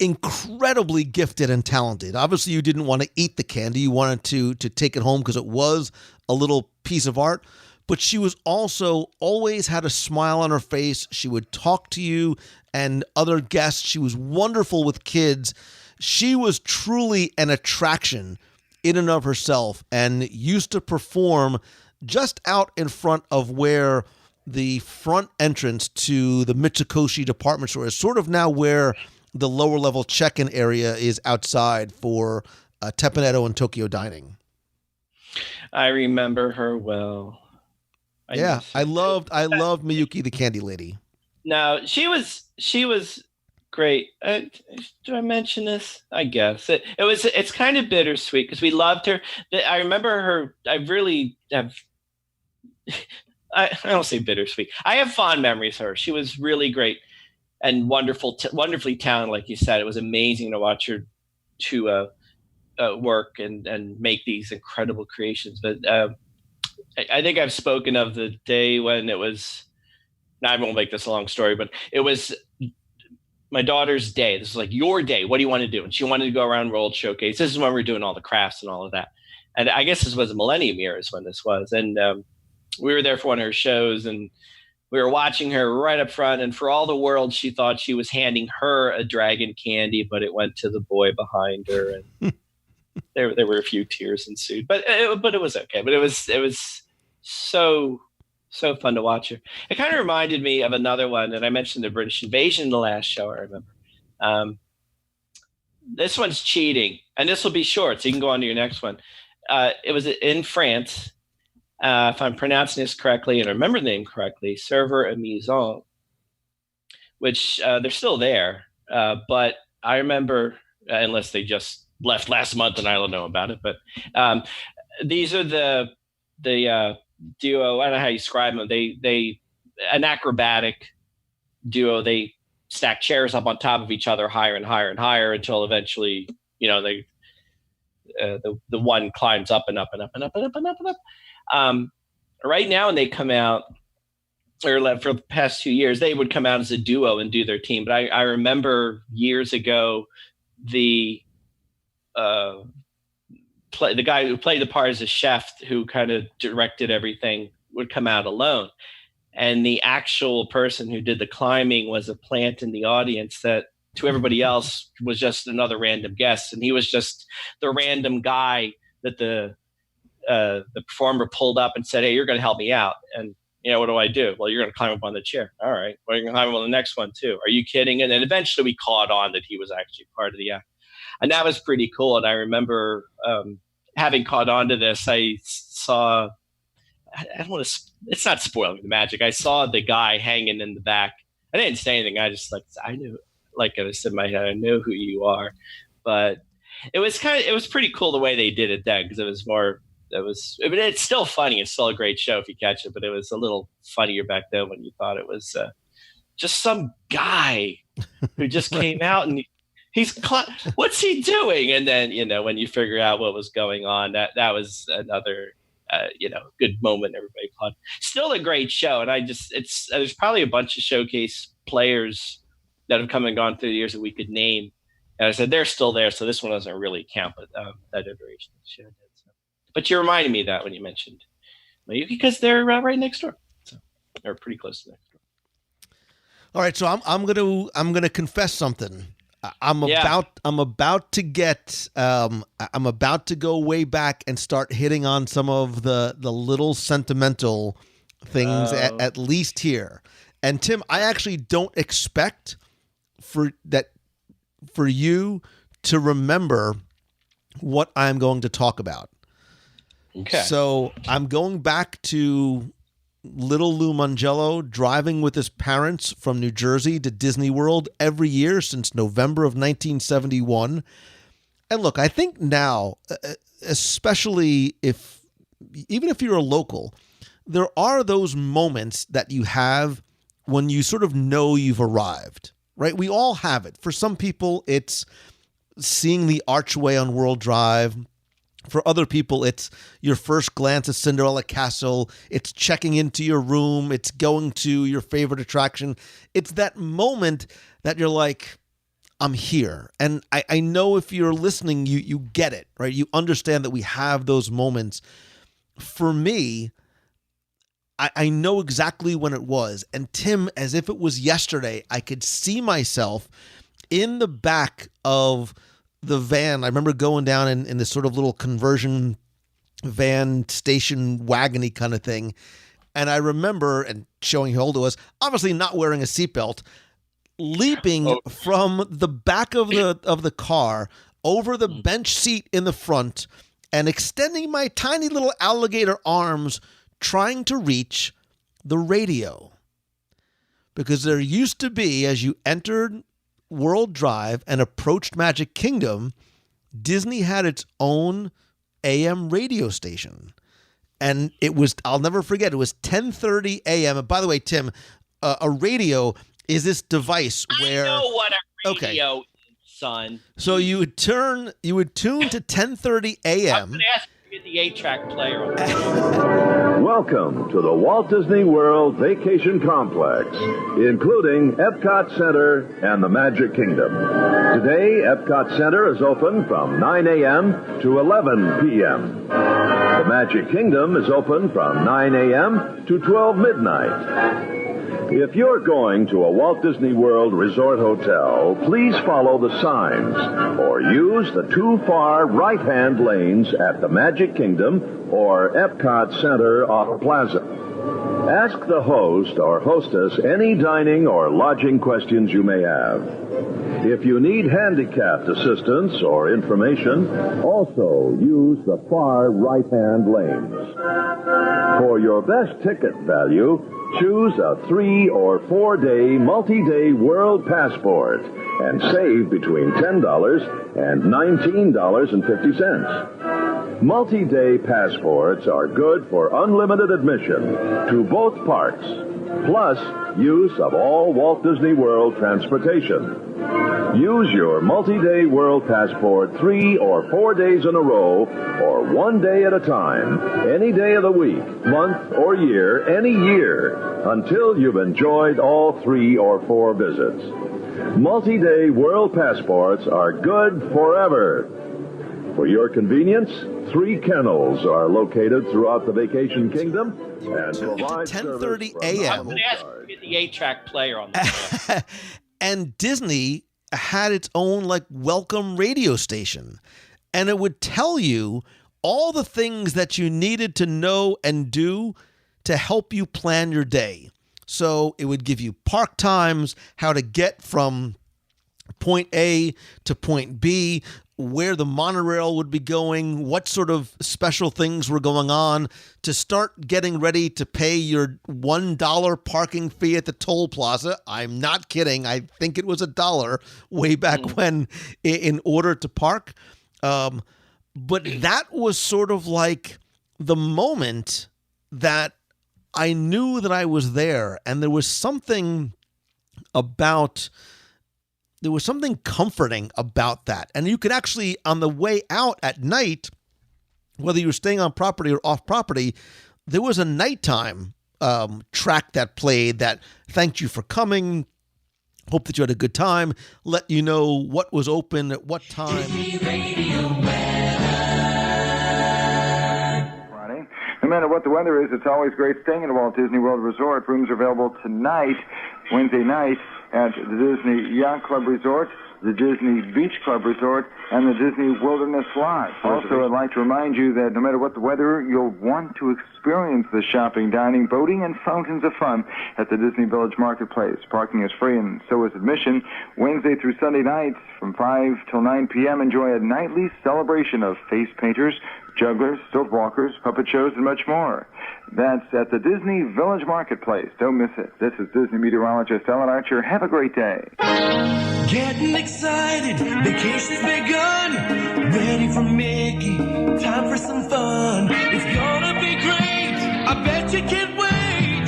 incredibly gifted and talented. Obviously, you didn't want to eat the candy. You wanted to take it home because it was a little piece of art. But she was also always had a smile on her face. She would talk to you and other guests. She was wonderful with kids. She was truly an attraction in and of herself, and used to perform just out in front of where the front entrance to the Mitsukoshi department store is, sort of now where the lower level check-in area is outside for Teppan Edo and Tokyo Dining. I remember her well. I loved Miyuki, the candy lady. No, she was great. Did I mention this? I guess it's kind of bittersweet because we loved her. I remember her. I really have. I don't say bittersweet. I have fond memories of her. She was really great and wonderfully talented, like you said. It was amazing to watch her to work and make these incredible creations. But I think I've spoken of the day when it was. Now, I won't make this a long story, but it was my daughter's day. This is like your day. What do you want to do? And she wanted to go around World Showcase. This is when we were doing all the crafts and all of that. And I guess this was a Millennium Year is when this was. And we were there for one of her shows, and we were watching her right up front. And for all the world, she thought she was handing her a dragon candy, but it went to the boy behind her. And there were a few tears ensued, but it was okay. But it was so fun to watch her. It kind of reminded me of another one, and I mentioned the British invasion in the last show, I remember. This one's cheating, and this will be short, so you can go on to your next one. It was in France, if I'm pronouncing this correctly and I remember the name correctly, Server Amusant, which they're still there, but I remember, unless they just left last month and I don't know about it, but these are the duo. I don't know how you describe them. They an acrobatic duo. They stack chairs up on top of each other higher and higher and higher until eventually, the one climbs up and up and up and up and up and up and up. Right now, when they come out, or for the past 2 years, they would come out as a duo and do their team. But I remember years ago, the guy who played the part as a chef, who kind of directed everything, would come out alone. And the actual person who did the climbing was a plant in the audience that to everybody else was just another random guest. And he was just the random guy that the performer pulled up and said, "Hey, you're going to help me out." And, what do I do? "Well, you're going to climb up on the chair." "All right. Well, you're going to climb up on the next one too." "Are you kidding?" And then eventually we caught on that he was actually part of the act. And that was pretty cool. And I remember having caught on to this, I saw, I don't want to, it's not spoiling the magic. I saw the guy hanging in the back. I didn't say anything. I just I knew, like I said in my head, I knew who you are. But it was pretty cool the way they did it then, because it's still funny. It's still a great show if you catch it, but it was a little funnier back then when you thought it was just some guy who just came out and what's he doing? And then, when you figure out what was going on, that was another, good moment. Everybody caught. Still a great show. And there's probably a bunch of showcase players that have come and gone through the years that we could name. And I said, they're still there. So this one doesn't really count, but that iteration of the show did. So. But you reminded me of that when you mentioned Mayuki, because they're right next door. So they're pretty close to next door. All right. So I'm going to confess something. I'm about to go way back and start hitting on some of the little sentimental things, at least here. And Tim, I actually don't expect for you to remember what I'm going to talk about. Okay. So I'm going back to little Lou Mangello driving with his parents from New Jersey to Disney World every year since November of 1971. And look, I think now, especially even if you're a local, there are those moments that you have when you sort of know you've arrived, right? We all have it. For some people, it's seeing the archway on World Drive. For other people, it's your first glance at Cinderella Castle. It's checking into your room. It's going to your favorite attraction. It's that moment that you're like, I'm here. And I know if you're listening, you get it, right? You understand that we have those moments. For me, I know exactly when it was. And Tim, as if it was yesterday, I could see myself in the back of the van. I remember going down in this sort of little conversion van station wagony kind of thing. And I remember, and showing how old it was, obviously not wearing a seatbelt, leaping from the back of the car over the bench seat in the front and extending my tiny little alligator arms, trying to reach the radio. Because there used to be, as you entered World Drive and approached Magic Kingdom, Disney had its own AM radio station. And it was, I'll never forget, it was 10:30 a.m. And by the way, Tim, a radio is this device where... I know what a radio is, son. So you would tune to 10:30 a.m. I'm going to ask you to get the 8-track player. Welcome to the Walt Disney World Vacation Complex, including Epcot Center and the Magic Kingdom. Today, Epcot Center is open from 9 a.m. to 11 p.m. The Magic Kingdom is open from 9 a.m. to 12 midnight. If you're going to a Walt Disney World Resort Hotel, please follow the signs or use the two far right-hand lanes at the Magic Kingdom or Epcot Center off Plaza. Ask the host or hostess any dining or lodging questions you may have. If you need handicapped assistance or information, also use the far right-hand lanes. For your best ticket value, choose a 3 or 4 day multi-day world passport and save between $10 and $19.50. Multi-day passports are good for unlimited admission to both parks plus use of all Walt Disney World transportation. Use your multi-day World Passport 3 or 4 days in a row or 1 day at a time, any day of the week, month, or year, any year, until you've enjoyed all 3 or 4 visits. Multi-day World Passports are good forever. For your convenience, 3 kennels are located throughout the Vacation Kingdom and provide 10:30 service a.m. I'm going to ask you to get the 8-track player on the And Disney had its own welcome radio station, and it would tell you all the things that you needed to know and do to help you plan your day. So it would give you park times, how to get from point A to point B, where the monorail would be going, what sort of special things were going on, to start getting ready to pay your $1 parking fee at the toll plaza. I'm not kidding. I think it was $1 way back when in order to park. But that was sort of like the moment that I knew that I was there, and there was something comforting about that. And you could actually, on the way out at night, whether you were staying on property or off property, there was a nighttime track that played that thanked you for coming, hope that you had a good time, let you know what was open at what time. No matter what the weather is, it's always great staying at a Walt Disney World Resort. Rooms are available tonight, Wednesday night, at the Disney Yacht Club Resort, the Disney Beach Club Resort, and the Disney Wilderness Lodge. Also, I'd like to remind you that no matter what the weather, you'll want to experience the shopping, dining, boating, and fountains of fun at the Disney Village Marketplace. Parking is free, and so is admission. Wednesday through Sunday nights from 5 till 9 p.m., enjoy a nightly celebration of face painters, jugglers, stilt walkers, puppet shows, and much more. That's at the Disney Village Marketplace. Don't miss it. This is Disney meteorologist Ellen Archer. Have a great day. Getting excited, vacation's begun. Ready for Mickey, time for some fun. It's gonna be great, I bet you can't wait.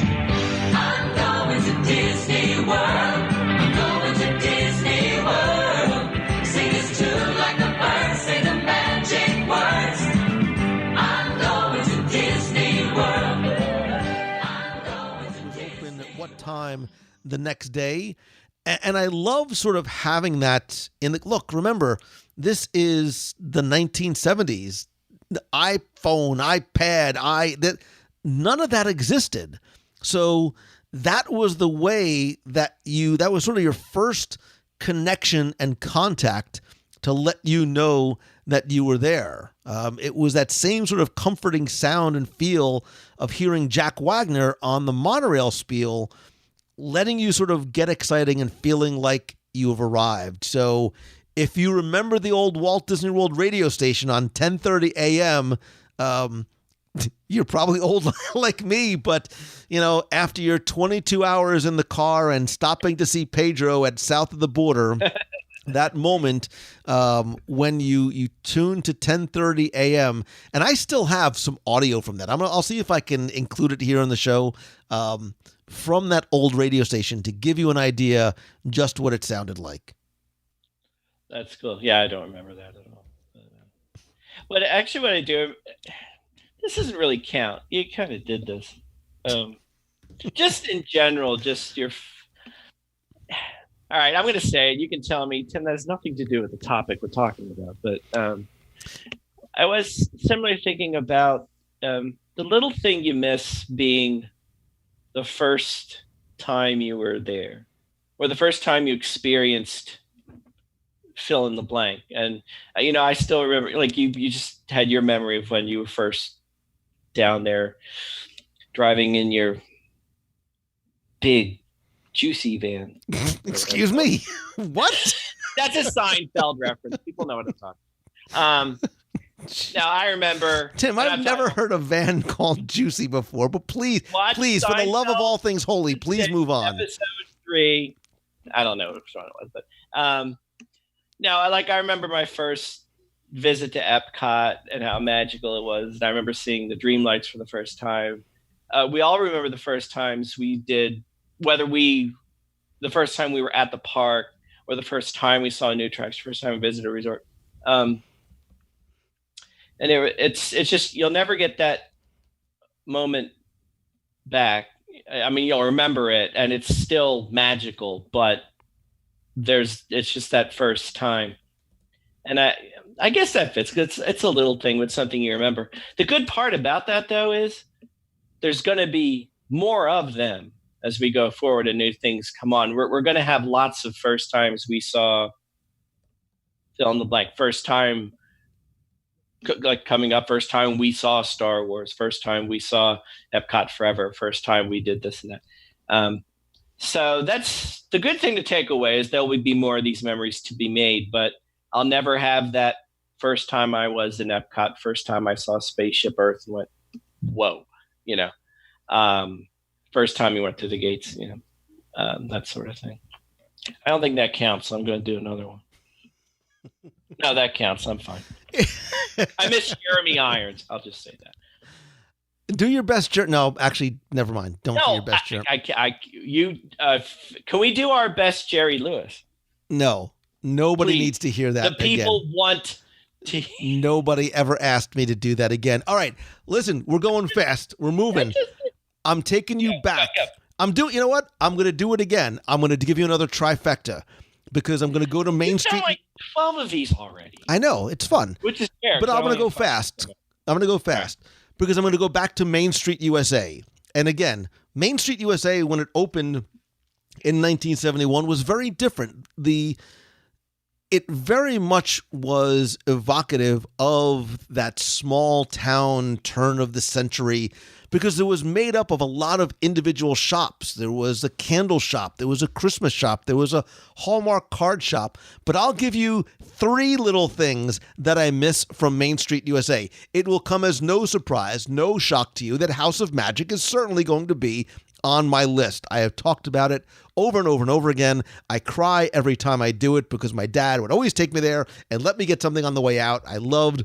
I'm going to Disney World. I'm going to Disney World. Sing this tune like the birds, say the magic words. I'm going to Disney World. I'm going to Disney Open at what time the next day? And I love sort of having that in the look. Remember, this is the 1970s. The iPhone, iPad, none of that existed. So that was the way that was sort of your first connection and contact to let you know that you were there. It was that same sort of comforting sound and feel of hearing Jack Wagner on the monorail spiel, letting you sort of get exciting and feeling like you have arrived. So if you remember the old Walt Disney World radio station on 10:30 a.m., you're probably old like me, but, after your 22 hours in the car and stopping to see Pedro at south of the border, that moment when you tune to 10:30 a.m., and I still have some audio from that. I'll see if I can include it here on the show, from that old radio station to give you an idea just what it sounded like. That's cool. Yeah, I don't remember that at all. But actually, what I do, this doesn't really count. You kind of did this. Just in general, just your... All right, I'm going to say it. You can tell me, Tim, that has nothing to do with the topic we're talking about. But I was similarly thinking about the little thing you miss being the first time you were there, or the first time you experienced fill in the blank. And, I still remember, you just had your memory of when you were first down there driving in your big, juicy van. Excuse me? What? That's a Seinfeld reference. People know what I'm talking. Now I remember, Tim, I've never heard a van called Juicy before, but please, for the love of all things holy, please move on. Episode 3. I don't know which one it was, but now I remember my first visit to Epcot and how magical it was. And I remember seeing the Dreamlights for the first time. We all remember the first times we did, the first time we were at the park, or the first time we saw new attraction, first time we visited a resort. And it's just, you'll never get that moment back. I mean, you'll remember it, and it's still magical, but it's just that first time. And I guess that fits. It's a little thing with something you remember. The good part about that, though, is there's going to be more of them as we go forward and new things come on. We're going to have lots of first times we saw fill in the blank. First time, like coming up, first time we saw Star Wars, first time we saw Epcot Forever, first time we did this and that. So that's the good thing to take away, is there will be more of these memories to be made, but I'll never have that first time I was in Epcot, first time I saw Spaceship Earth and went, whoa, first time you went through the gates, that sort of thing. I don't think that counts, so I'm going to do another one. No, that counts. I'm fine. I miss Jeremy Irons. I'll just say that. Do your best, Jeremy. No, actually, never mind. Don't do your best, Jeremy. Can we do our best, Jerry Lewis? No, nobody Please. Needs to hear that. The people want to. Nobody ever asked me to do that again. All right, listen, we're going fast. We're moving. I'm taking you back. You know what? I'm going to do it again. I'm going to give you another trifecta, because I'm going to go to Main Street. Like 12 of these already. I know, it's fun. Which is fair. But I'm going to go fast. Because I'm going to go back to Main Street USA. And again, Main Street USA, when it opened in 1971, was very different. It very much was evocative of that small town turn of the century, because it was made up of a lot of individual shops. There was a candle shop, there was a Christmas shop, there was a Hallmark card shop. But I'll give you 3 little things that I miss from Main Street USA. It will come as no surprise, no shock to you that House of Magic is certainly going to be on my list. I have talked about it over and over and over again. I cry every time I do it, because my dad would always take me there and let me get something on the way out. I loved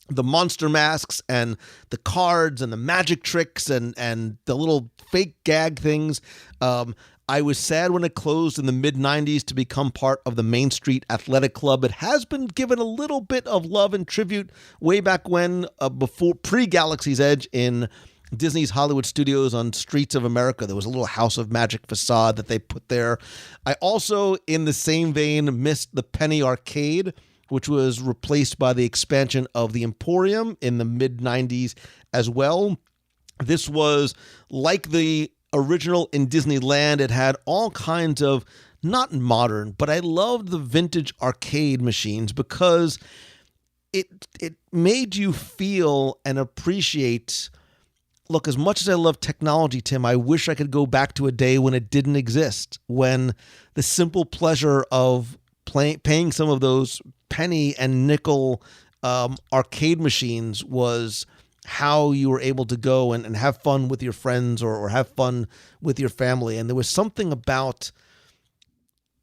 the monster masks and the cards and the magic tricks and the little fake gag things. I was sad when it closed in the mid-90s to become part of the Main Street Athletic Club. It has been given a little bit of love and tribute way back when, before pre-Galaxy's Edge in Disney's Hollywood Studios on Streets of America. There was a little House of Magic facade that they put there. I also, in the same vein, missed the Penny Arcade, which was replaced by the expansion of the Emporium in the mid-90s as well. This was like the original in Disneyland. It had all kinds of, not modern, but I loved the vintage arcade machines, because it made you feel and appreciate. Look, as much as I love technology, Tim, I wish I could go back to a day when it didn't exist, when the simple pleasure of paying some of those penny and nickel arcade machines was how you were able to go and have fun with your friends or have fun with your family. And there was something about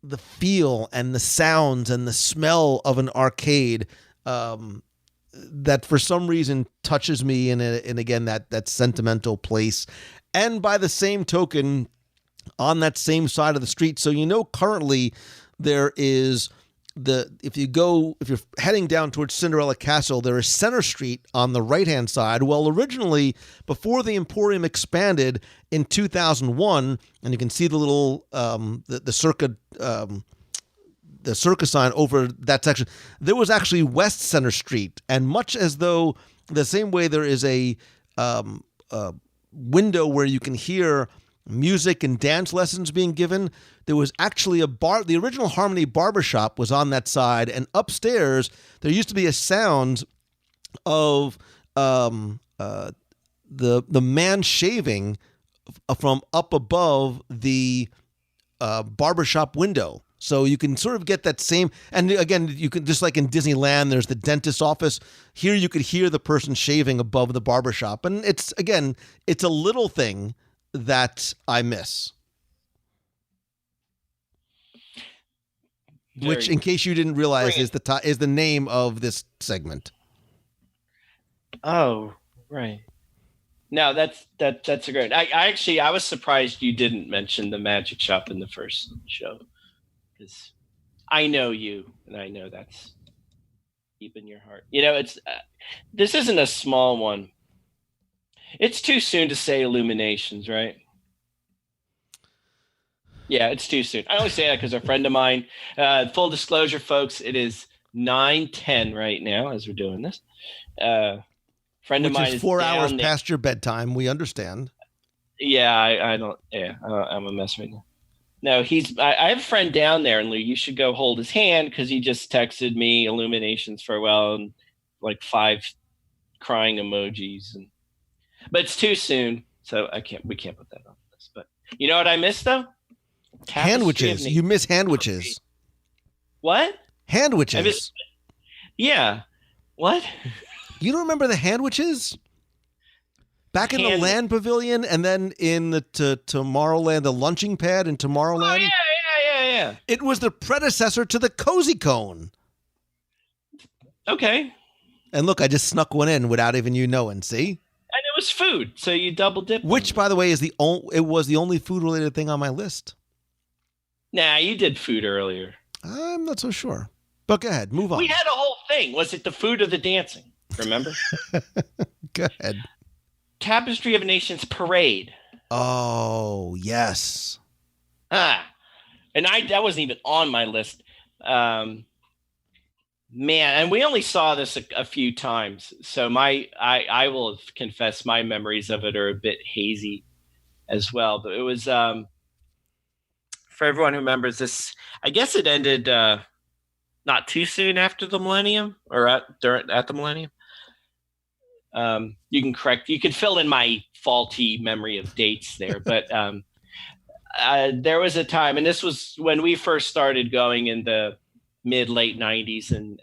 the feel and the sounds and the smell of an arcade that for some reason touches me in again, that sentimental place. And by the same token, on that same side of the street, so currently there is if you're heading down towards Cinderella Castle, there is Center Street on the right-hand side. Well, originally, before the Emporium expanded in 2001, and you can see the little the Circa sign over that section, there was actually West Center Street. And much as though the same way there is a window where you can hear music and dance lessons being given, there was actually the original Harmony Barbershop was on that side, and upstairs there used to be a sound of the man shaving from up above the barbershop window. So you can sort of get that same, and again, you can, just like in Disneyland, there's the dentist's office. Here you could hear the person shaving above the barbershop. And it's a little thing that I miss. Which, in case you didn't realize, is the name of this segment. Oh, right. No, that's a great. I was surprised you didn't mention the magic shop in the first show, because I know you, and I know that's deep in your heart. It's this isn't a small one. It's too soon to say Illuminations, right? Yeah, it's too soon. I only say that because a friend of mine. Full disclosure, folks, it is 9:10 right now as we're doing this. Friend of mine is is 4 hours there. past your bedtime. We understand. Yeah, I don't. Yeah, I'm a mess right now. No, I have a friend down there, and Lou, you should go hold his hand because he just texted me Illuminations farewell and like 5 crying emojis, but it's too soon, so we can't put that on this. But you know what I miss though? Handwiches. You miss handwiches. What? Handwiches. Yeah. What? You don't remember the handwiches? Back in the Land Pavilion, and then in the Tomorrowland, the lunching pad in Tomorrowland. Oh, yeah. It was the predecessor to the Cozy Cone. Okay. And look, I just snuck one in without even you knowing, see? And it was food, so you double dipped. Which, by the way, it was the only food-related thing on my list. Nah, you did food earlier. I'm not so sure. But go ahead, move on. We had a whole thing. Was it the food or the dancing? Remember? Go ahead. Tapestry of Nations Parade. Oh, yes. And that wasn't even on my list. Man, and we only saw this a few times. So I will confess my memories of it are a bit hazy as well. But it was, for everyone who remembers this, I guess it ended not too soon after the millennium or at the millennium. You can fill in my faulty memory of dates there, but there was a time, and this was when we first started going in the late 90s, and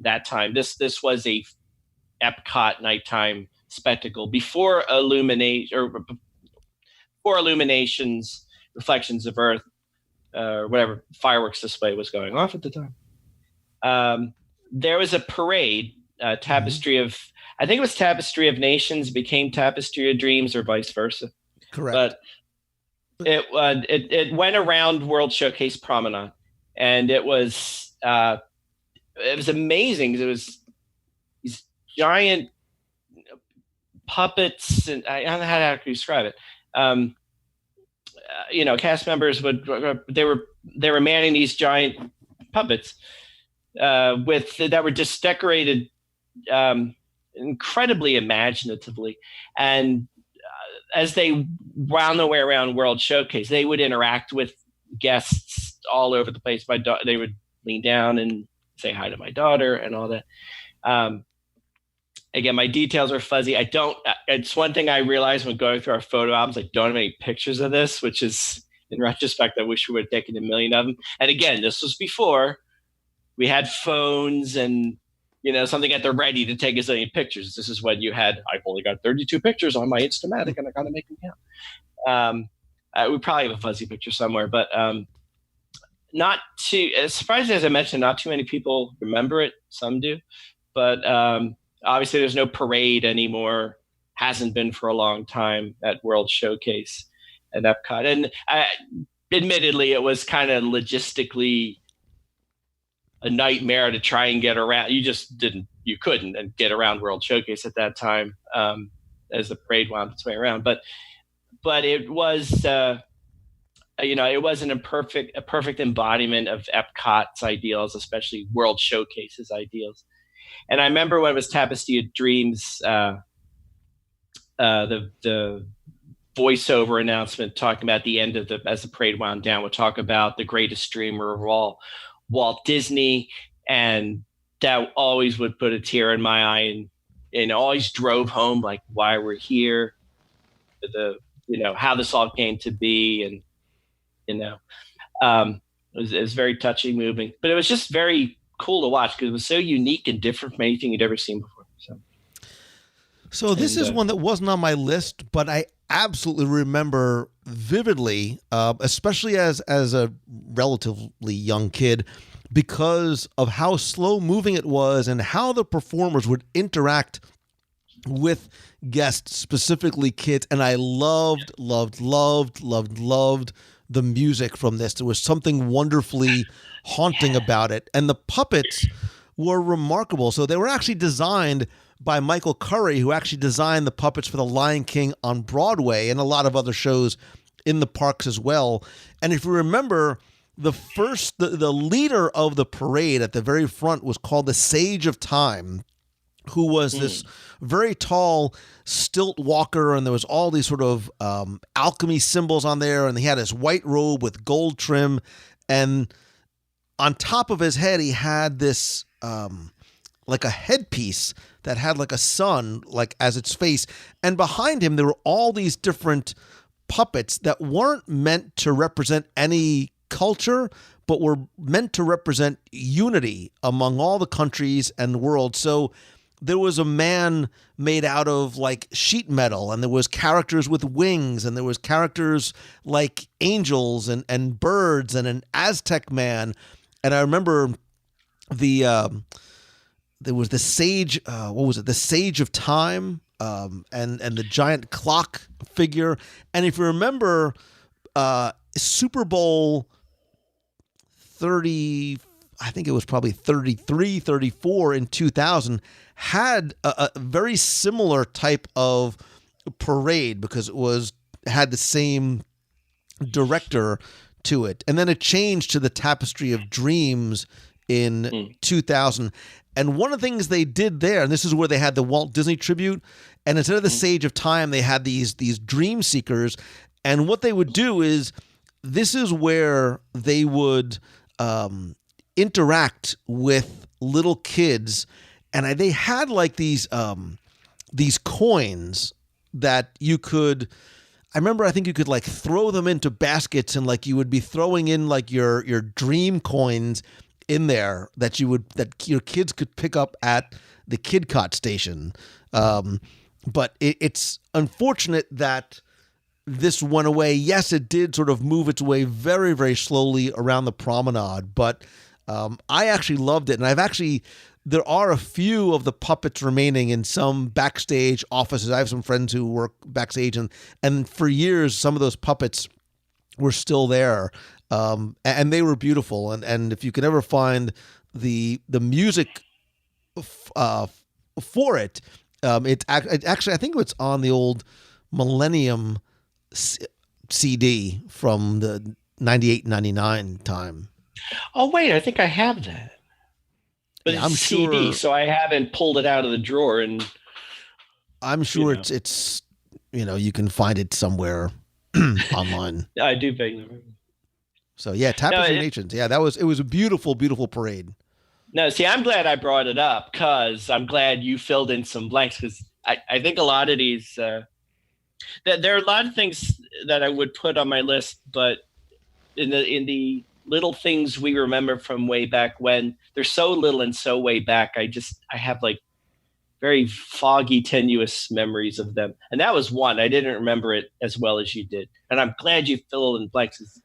that time this was a Epcot nighttime spectacle before Illuminations, Reflections of Earth, whatever fireworks display was going off at the time. There was a parade, Tapestry of. I think it was Tapestry of Nations became Tapestry of Dreams, or vice versa. Correct. But it went around World Showcase Promenade, and it was amazing. It was these giant puppets, and I don't know how to describe it. Cast members they were manning these giant puppets that were just decorated. Incredibly imaginatively, and as they wound their way around World Showcase, they would interact with guests all over the place. They would lean down and say hi to my daughter and all that. Again, my details are fuzzy. It's one thing I realized when going through our photo albums, I don't have any pictures of this, which is, in retrospect, I wish we would have taken a million of them. And again, this was before we had phones and something at the ready to take a zillion pictures. This is when I've only got 32 pictures on my Instamatic and I got to make them count. We probably have a fuzzy picture somewhere, but not too, as surprising as I mentioned, not too many people remember it. Some do, but obviously there's no parade anymore. Hasn't been for a long time at World Showcase at Epcot. And admittedly, it was kind of logistically a nightmare to try and get around. You couldn't and get around World Showcase at that time as the parade wound its way around. But it was, it wasn't a perfect embodiment of Epcot's ideals, especially World Showcase's ideals. And I remember when it was Tapestry of Dreams, the voiceover announcement talking about the end of as the parade wound down would talk about the greatest dreamer of all, Walt Disney, and that always would put a tear in my eye, and always drove home like why we're here, how this all came to be, and it was very touching, moving, but it was just very cool to watch because it was so unique and different from anything you'd ever seen before. So this is one that wasn't on my list, but I absolutely remember vividly, especially as a relatively young kid, because of how slow moving it was and how the performers would interact with guests, specifically kids, and I loved the music from this. There was something wonderfully haunting about it, and the puppets were remarkable. So they were actually designed by Michael Curry, who actually designed the puppets for The Lion King on Broadway and a lot of other shows in the parks as well. And if you remember, the leader of the parade at the very front was called the Sage of Time, who was this very tall stilt walker, and there was all these sort of alchemy symbols on there, and he had his white robe with gold trim, and on top of his head he had this like a headpiece that had like a sun like as its face, and behind him there were all these different puppets that weren't meant to represent any culture, but were meant to represent unity among all the countries and the world. So there was a man made out of like sheet metal, and there was characters with wings, and there was characters like angels and birds, and an Aztec man. And I remember there was the sage, the Sage of Time, and the giant clock figure. And if you remember, Super Bowl 30, I think it was probably 33, 34 in 2000, had a very similar type of parade because it had the same director to it. And then it changed to the Tapestry of Dreams in 2000. And one of the things they did there, and this is where they had the Walt Disney tribute, and instead of the Sage of Time, they had these dream seekers. And what they would do is, this is where they would interact with little kids, and they had like these coins that you could. I remember, I think you could like throw them into baskets, and like you would be throwing in like your dream coins in there that your kids could pick up at the KidCot station. But it's unfortunate that this went away. Yes, it did sort of move its way very, very slowly around the promenade, but I actually loved it. And there are a few of the puppets remaining in some backstage offices. I have some friends who work backstage, and for years, some of those puppets were still there. And they were beautiful. And if you can ever find the music for it, it's actually, I think it's on the old Millennium CD from the 98-99 time. Oh, wait, I think I have that. But yeah, it's a CD, so I haven't pulled it out of the drawer. And I'm sure it's you can find it somewhere online. I do vaguely remember. So yeah, Tapestry Nations. Yeah, it was a beautiful, beautiful parade. No, see, I'm glad I brought it up because I'm glad you filled in some blanks, because I think a lot of these there are a lot of things that I would put on my list, but in the little things we remember from way back when, they're so little and so way back. I have like very foggy, tenuous memories of them, and that was one. I didn't remember it as well as you did, and I'm glad you filled in blanks.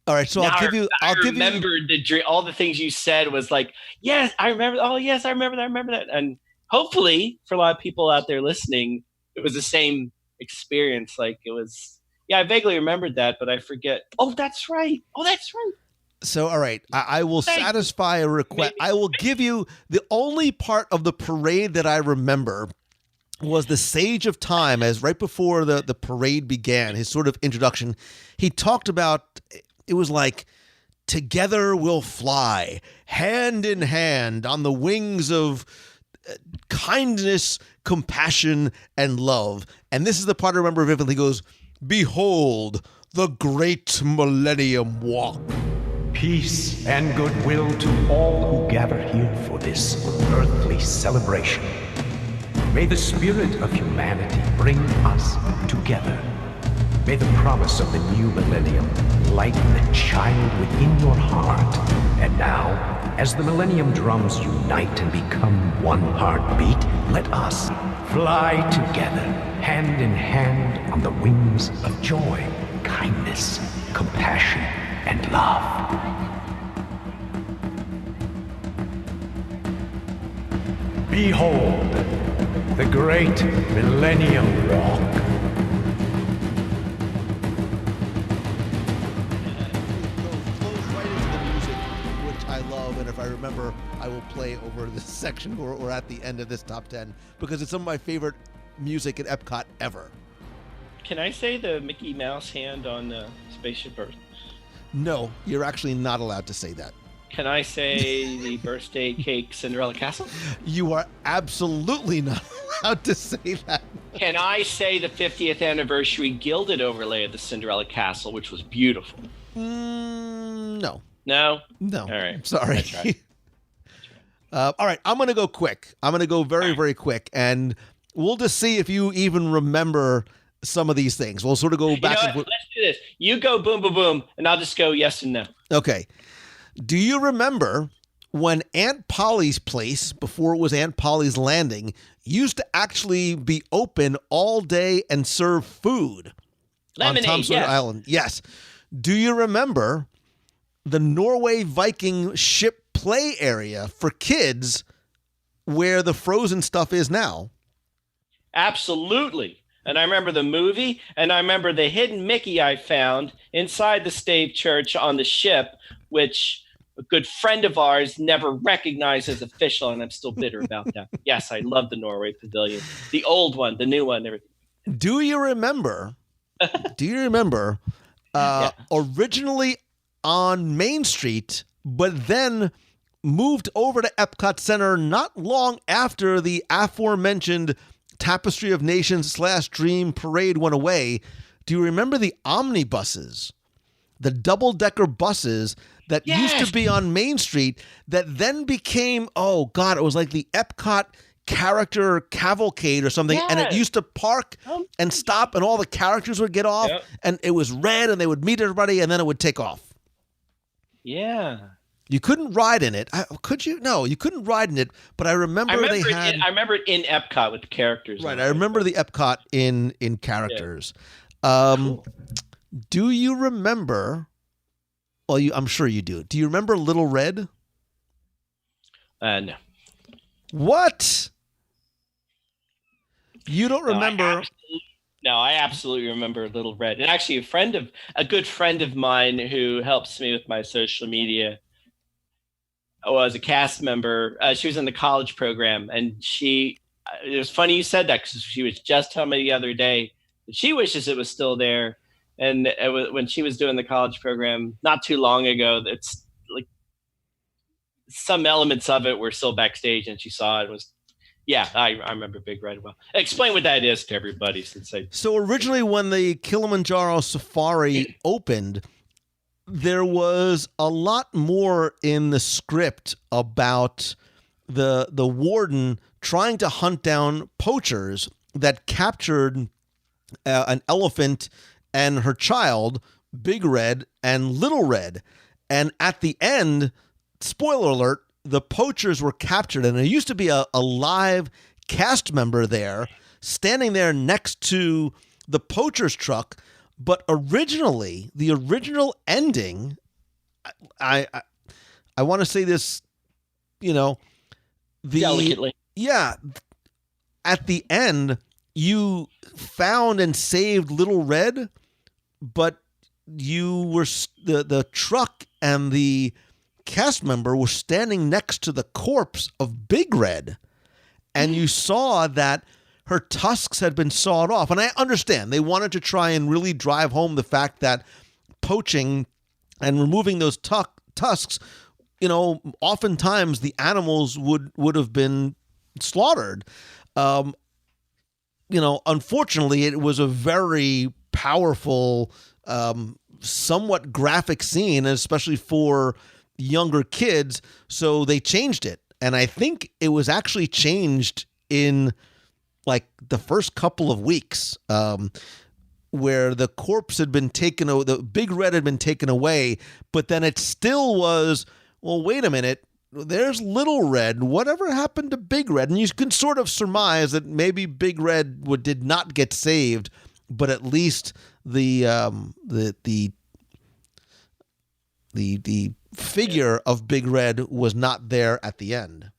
All right, so I remembered all the things you said was like, yes, I remember. Oh, yes, I remember that. I remember that. And hopefully, for a lot of people out there listening, it was the same experience. Like it was. Yeah, I vaguely remembered that, but I forget. Oh, that's right. So, all right, I will satisfy a request. I will give you the only part of the parade that I remember was the Sage of Time, as right before the parade began, his sort of introduction. He talked about. It was like, together we'll fly, hand in hand, on the wings of kindness, compassion, and love. And this is the part I remember vividly. He goes, behold, the great Millennium Walk. Peace and goodwill to all who gather here for this earthly celebration. May the spirit of humanity bring us together. May the promise of the new millennium lighten the child within your heart. And now, as the millennium drums unite and become one heartbeat, let us fly together, hand in hand, on the wings of joy, kindness, compassion, and love. Behold, The Great Millennium Walk. I love, and if I remember, I will play over this section or at the end of this top 10 because it's some of my favorite music at Epcot ever. Can I say the Mickey Mouse hand on Spaceship Earth? No, you're actually not allowed to say that. Can I say the birthday cake Cinderella Castle? You are absolutely not allowed to say that. Can I say the 50th anniversary gilded overlay of the Cinderella Castle, which was beautiful? No. No? No. All right. I'm sorry. All right. I'm going to go quick. I'm going to go very, very quick. And we'll just see if you even remember some of these things. We'll sort of go back. Let's do this. You go boom, boom, boom, and I'll just go yes and no. Okay. Do you remember when Aunt Polly's place, before it was Aunt Polly's Landing, used to actually be open all day and serve food Lemonade, on Tom Sawyer yes. Island? Yes. Do you remember the Norway Viking ship play area for kids where the Frozen stuff is now? Absolutely. And I remember the movie, and I remember the hidden Mickey I found inside the Stave Church on the ship, which a good friend of ours never recognized as official, and I'm still bitter about that. Yes, I love the Norway Pavilion. The old one, the new one, everything. Do you remember originally on Main Street, but then moved over to Epcot Center not long after the aforementioned Tapestry of Nations / Dream Parade went away? Do you remember the omnibuses, the double-decker buses that used to be on Main Street that then became, it was like the Epcot character cavalcade or something, and it used to park and stop, and all the characters would get off, and it was red, and they would meet everybody, and then it would take off. Yeah. You couldn't ride in it. Could you? No, you couldn't ride in it, but I remember they had... I remember it in Epcot with the characters. Right, I remember the Epcot in characters. Yeah. Cool. Do you remember... Well, I'm sure you do. Do you remember Little Red? No. What? You don't remember? I absolutely remember Little Red. And actually, a good friend of mine who helps me with my social media was a cast member. She was in the college program, and it was funny you said that because she was just telling me the other day that she wishes it was still there. And when she was doing the college program not too long ago, it's like some elements of it were still backstage, and she saw it. I remember Big Red well. Explain what that is to everybody. So originally when the Kilimanjaro Safari opened, there was a lot more in the script about the warden trying to hunt down poachers that captured an elephant and her child, Big Red and Little Red. And at the end, spoiler alert, the poachers were captured, and there used to be a live cast member there standing there next to the poacher's truck. But originally, the original ending, I want to say this, delicately. Yeah. At the end, you found and saved Little Red, but you were the truck and the cast member were standing next to the corpse of Big Red, and you saw that her tusks had been sawed off. And I understand they wanted to try and really drive home the fact that poaching and removing those tusks, oftentimes the animals would have been slaughtered. Unfortunately, it was a very powerful, somewhat graphic scene, especially for younger kids. So they changed it. And I think it was actually changed in like the first couple of weeks, where the corpse had been taken, the Big Red had been taken away, but then it still was, well, wait a minute, there's Little Red. Whatever happened to Big Red? And you can sort of surmise that maybe Big Red did not get saved, but at least the figure of Big Red was not there at the end.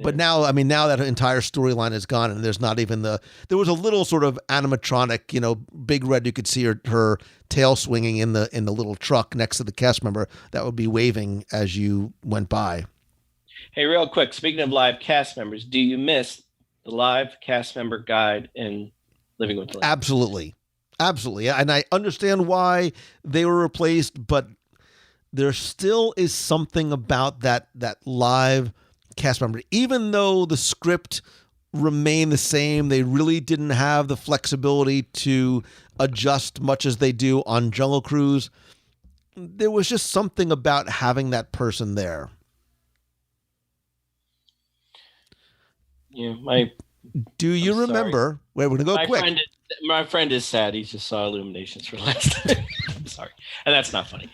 But now, I mean, now that entire storyline is gone, and there's not even there was a little sort of animatronic, Big Red. You could see her tail swinging in the little truck next to the cast member that would be waving as you went by. Hey, real quick, speaking of live cast members, do you miss the live cast member guide in Living with the Legends? Absolutely. And I understand why they were replaced, but there still is something about that live cast member. Even though the script remained the same, they really didn't have the flexibility to adjust much as they do on Jungle Cruise. There was just something about having that person there. Yeah, Do you remember? Wait, we're gonna go quick. My friend is sad. He just saw Illuminations for last time. I'm sorry, and that's not funny.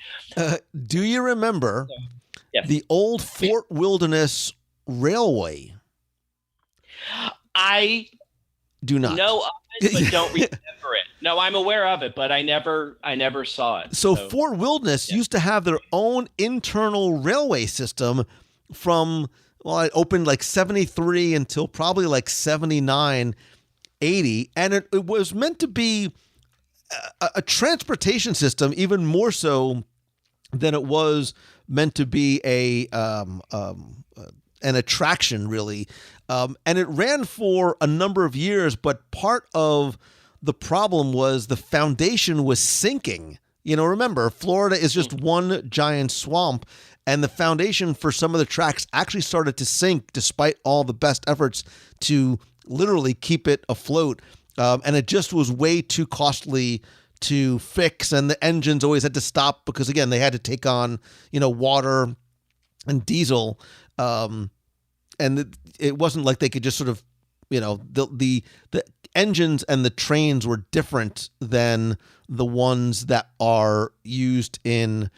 Do you remember the old Fort Wilderness Railway? I do not know of it, but don't remember it. No, I'm aware of it, but I never saw it. So Fort Wilderness used to have their own internal railway system from. Well, it opened like 73 until probably like 79, 80. And it was meant to be a transportation system, even more so than it was meant to be an attraction, really. And it ran for a number of years, but part of the problem was the foundation was sinking. Remember, Florida is just one giant swamp. And the foundation for some of the tracks actually started to sink despite all the best efforts to literally keep it afloat. And it just was way too costly to fix. And the engines always had to stop because, again, they had to take on, water and diesel. And it wasn't like they could just sort of, the engines and the trains were different than the ones that are used in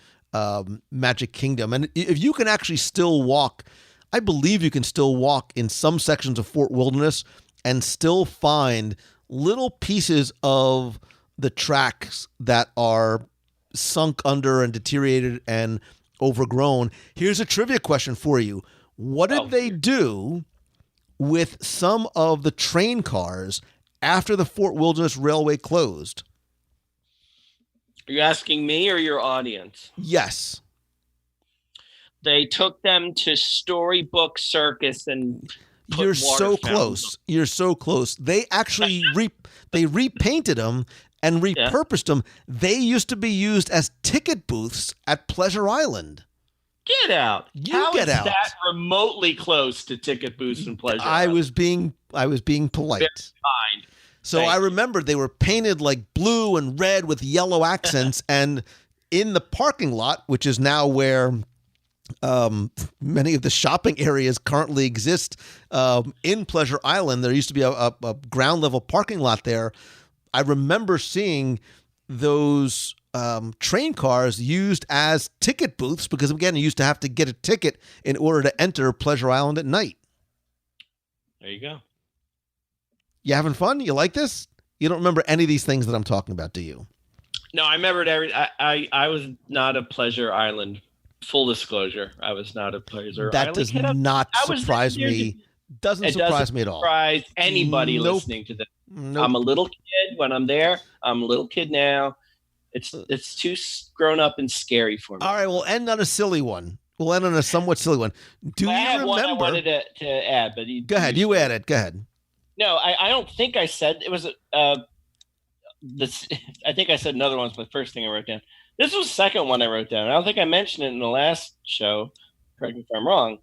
Magic Kingdom. And if you can actually still walk, I believe you can still walk in some sections of Fort Wilderness and still find little pieces of the tracks that are sunk under and deteriorated and overgrown. Here's a trivia question for you. What did they do with some of the train cars after the Fort Wilderness Railway closed? Are you asking me or your audience? Yes. They took them to Storybook Circus and You're so close. You're so close. They actually they repainted them and repurposed them. They used to be used as ticket booths at Pleasure Island. Get out. How is that remotely close to ticket booths and Pleasure I Island? was being polite. Very kind. So I remember they were painted like blue and red with yellow accents. And in the parking lot, which is now where many of the shopping areas currently exist in Pleasure Island, there used to be a ground level parking lot there. I remember seeing those train cars used as ticket booths because, again, you used to have to get a ticket in order to enter Pleasure Island at night. There you go. You having fun? You like this? You don't remember any of these things that I'm talking about, do you? No, I remembered I was not a Pleasure Island. Full disclosure, I was not a Pleasure Island. That does not surprise me. Doesn't surprise me at all. Surprise anybody listening to this. Nope. I'm a little kid when I'm there. I'm a little kid now. It's too grown up and scary for me. All right, we'll end on a silly one. We'll end on a somewhat silly one. I have one I wanted to add, but go ahead. You add it. Go ahead. No, I don't think I said it was. I think I said another one's the first thing I wrote down. This was the second one I wrote down. I don't think I mentioned it in the last show. Correct me if I'm wrong.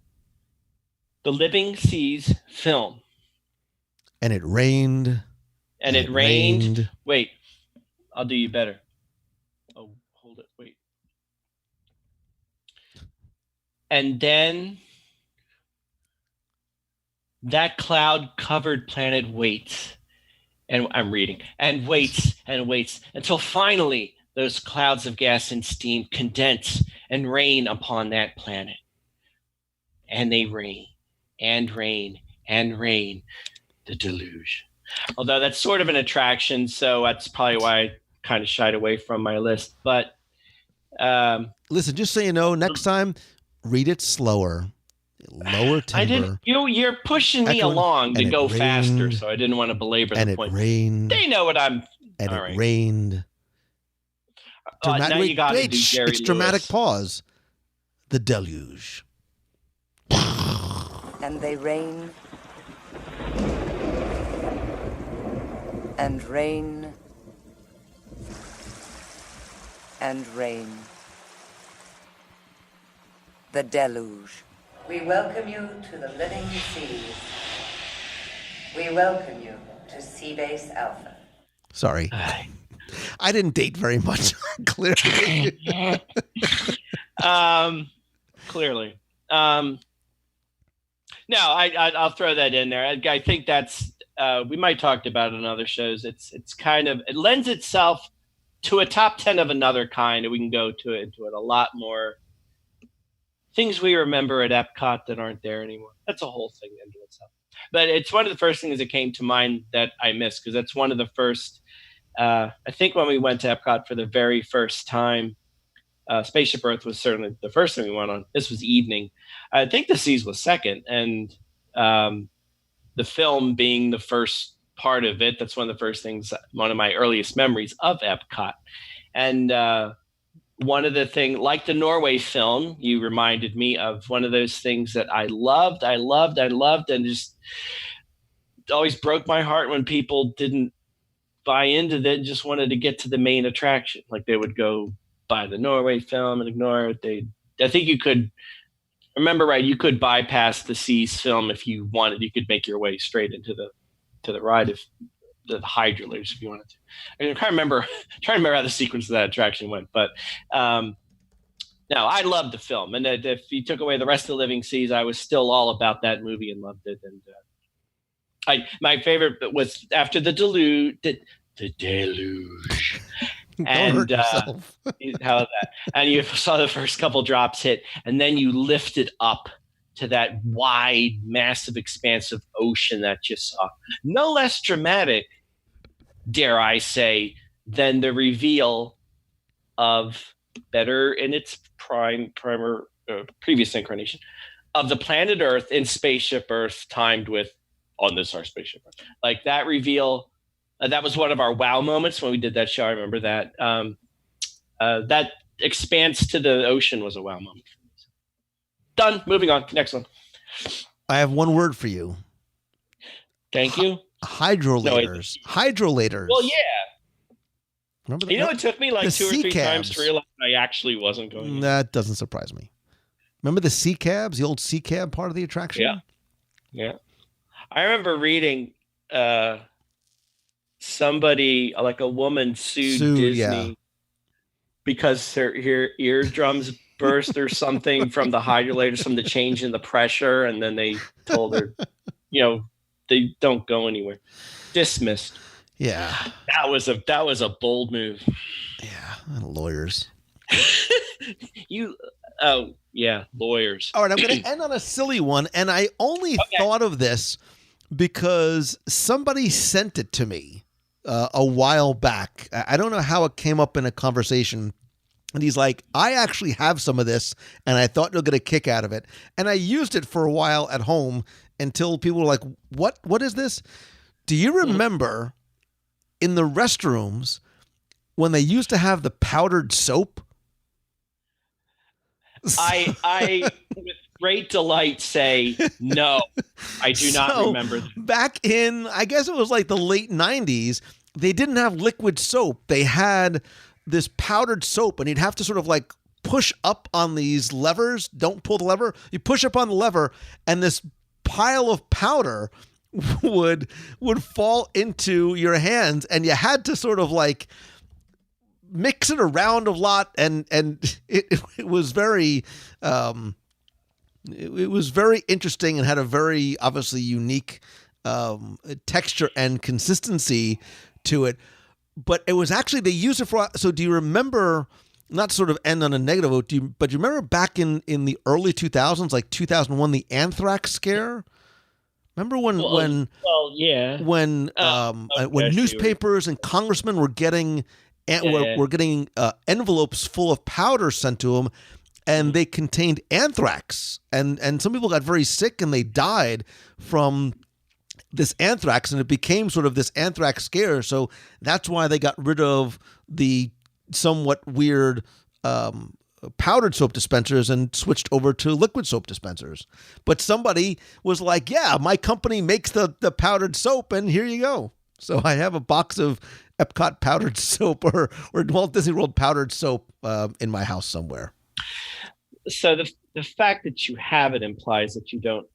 The Living Seas film. And it rained. And it rained. Wait, I'll do you better. Oh, hold it. Wait. And then that cloud-covered planet waits. And I'm reading. And waits and waits until finally those clouds of gas and steam condense and rain upon that planet. And they rain and rain and rain. The deluge. Although that's sort of an attraction, so that's probably why I kind of shied away from my list. But listen, just so you know, next time, read it slower. Lower timber. I didn't. You're pushing me Echoing, along to and it go faster, rained, so I didn't want to belabor and the it point. rained. They know what I'm. And all it right. rained. Now you got to do Jerry It's dramatic Lewis. pause. The deluge. And they rain and rain and rain. The deluge. We welcome you to the living seas. We welcome you to Seabase Alpha. Sorry. I didn't date very much, clearly. Clearly. No, I'll throw that in there. I think that's we might talk about it on other shows. It's kind of, it lends itself to a top 10 of another kind, and we can go into it a lot more things we remember at Epcot that aren't there anymore. That's a whole thing into itself. But it's one of the first things that came to mind that I missed, because that's one of the first. I think when we went to Epcot for the very first time, Spaceship Earth was certainly the first thing we went on. This was evening. I think the Seas was second, and the film being the first part of it. That's one of the first things, one of my earliest memories of Epcot. And one of the things, like the Norway film, you reminded me of one of those things that I loved, and just always broke my heart when people didn't buy into that and just wanted to get to the main attraction. Like they would go buy the Norway film and ignore it. I think you could, remember right, you could bypass the Seas film if you wanted. You could make your way straight into the ride, if the hydrolators, if you wanted to. I can't remember how the sequence of that attraction went, but no, I loved the film, and if you took away the rest of the Living Seas, I was still all about that movie and loved it. And my favorite was after the deluge. And hurt yourself. How that? And you saw the first couple drops hit, and then you lifted up to that wide, massive expanse of ocean that you saw. No less dramatic, dare I say, than the reveal of, better in its previous incarnation, of the planet Earth in Spaceship Earth, timed with on this our Spaceship Earth. Like that reveal, that was one of our wow moments when we did that show. I remember that. That expanse to the ocean was a wow moment. Done. Moving on. Next one. I have one word for you. Thank you. Hydrolators. Hydrolators. Well, yeah. Remember it took me like 2 or 3 times cabs. to realize I actually wasn't going. That doesn't surprise me. Remember the sea cabs, the old sea cab part of the attraction? Yeah. I remember reading somebody, like a woman, sued Disney because her eardrums burst or something from the hydrolators, from the change in the pressure, and then they told her, they don't go anywhere. Dismissed. Yeah. That was a bold move. Yeah, lawyers. Lawyers. All right, I'm going to end on a silly one, and I only thought of this because somebody sent it to me a while back. I don't know how it came up in a conversation, and he's like, I actually have some of this, and I thought you'll get a kick out of it. And I used it for a while at home until people were like, what is this? Do you remember in the restrooms when they used to have the powdered soap? I with great delight say no. I do not remember that. Back in, I guess it was like the late 90s, they didn't have liquid soap. They had this powdered soap, and you'd have to sort of like push up on these levers. Don't pull the lever. You push up on the lever, and this pile of powder would fall into your hands, and you had to sort of like mix it around a lot, and it was very it was very interesting and had a very obviously unique texture and consistency to it. But it was actually, they used it for, so do you remember, not sort of end on a negative note, but do you remember back in the early 2000s, like 2001, the anthrax scare? Remember when newspapers and congressmen were getting envelopes full of powder sent to them, and they contained anthrax. And some people got very sick and they died from this anthrax, and it became sort of this anthrax scare. So that's why they got rid of the somewhat weird powdered soap dispensers and switched over to liquid soap dispensers. But somebody was like, yeah, my company makes the powdered soap, and here you go. So I have a box of Epcot powdered soap or Walt Disney World powdered soap in my house somewhere. So the fact that you have it implies that you don't